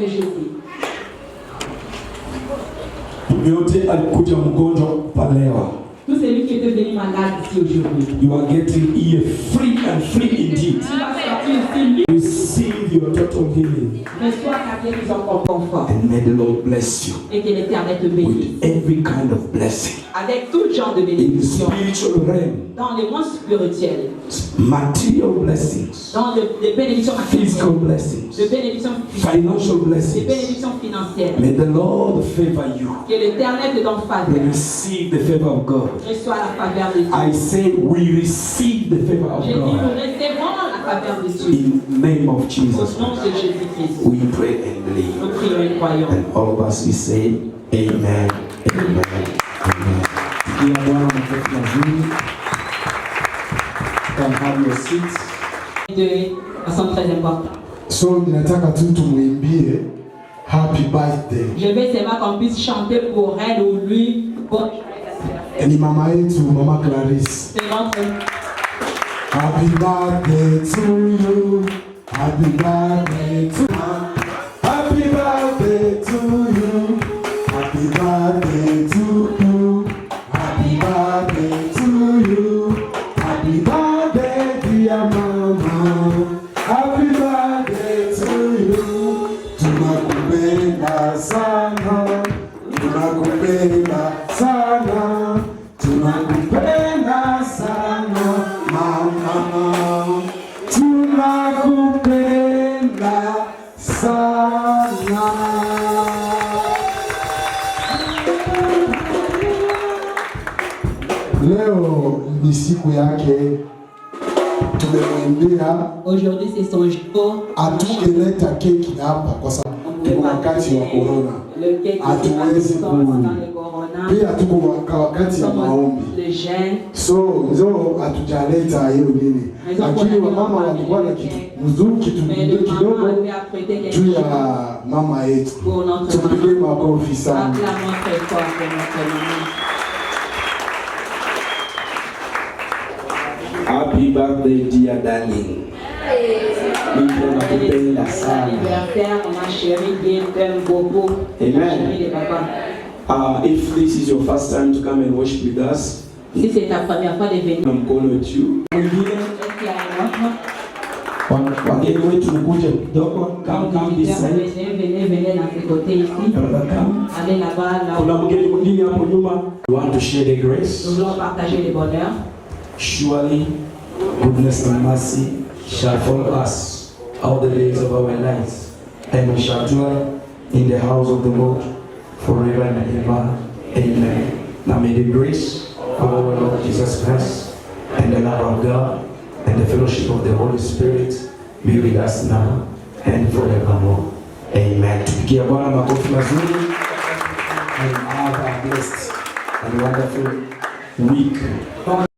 Yote alikuja mgonjwa palewa. Tout celui qui était venu malade ici aujourd'hui, You are getting here free and free indeed. tu vas sortir ici, Receive your total healing. reçois ta guérison comme confort. And may the Lord bless you Et que l'Éternel te bénisse. with every kind of blessing. Avec tout genre de In bénédiction. spiritual realm, Dans le monde spirituel. material blessings, Dans les bénédictions physical matérielles. blessings, Les bénédictions physiques. financial Les blessings. bénédictions financières. May the Lord favor you. Que l'Éternel te donne faveur. Receive the favor of God. Reçois la faveur de Dieu. I say we receive the favor of J'ai dit, nous God. recevons la faveur de Dieu. In the name of Au Jesus, nom de Jésus-Christ. we pray and believe. Nous prions et croyons. And all of us we say, Amen, Amen, Amen. Dear Bwana makofi mazuri. You can have your seats. De façon très importante. So ninataka tu tumwimbie happy birthday. Je vais seulement qu'on puisse chanter pour elle ou lui. Bon, Ni mama yetu, Mama Clarisse. c'est notre Happy birthday to you. Happy birthday to you. Happy birthday to you. Happy birthday to you. Happy birthday to you. Happy birthday, dear mama. Happy birthday to you. Tunakupenda sana. Tunakupenda sana. Tunakupenda sana mama. Tunakupenda sana. Leo ni siku yake, tumemwimbia. Aujourd'hui c'est son jour. Hatungeleta keki hapa kwa sababu tuko wakati wa corona, hatuwezi pia tuko wakati wa maombi, so ndio hatujaleta hiyo nini, lakini wamama walikuwa na kitu mzuri, kitu kidogo juu ya mama yetu. Tupige makofi sana. Happy birthday, dear darling. Tunakupenda sana. Amen. If this is your first time to come and worship with us, si c'est ta première fois de venir, I'm calling you. Wageni wetu mkuje kidogo, come this side. Venez dans ce côté ici. Allez là-bas, là. Kuna mgeni mwingine hapo nyuma. We want to share the grace. Nous voulons partager le bonheur. Surely, goodness and mercy shall follow us all the days of our lives, and we shall dwell in the house of the Lord forever and ever. Amen. Now may the grace of our Lord Jesus Christ and the love of God and the fellowship of the Holy Spirit be with us now and forevermore. Amen. Tupigie Bwana makofi mazuri, and have a blessed and wonderful week.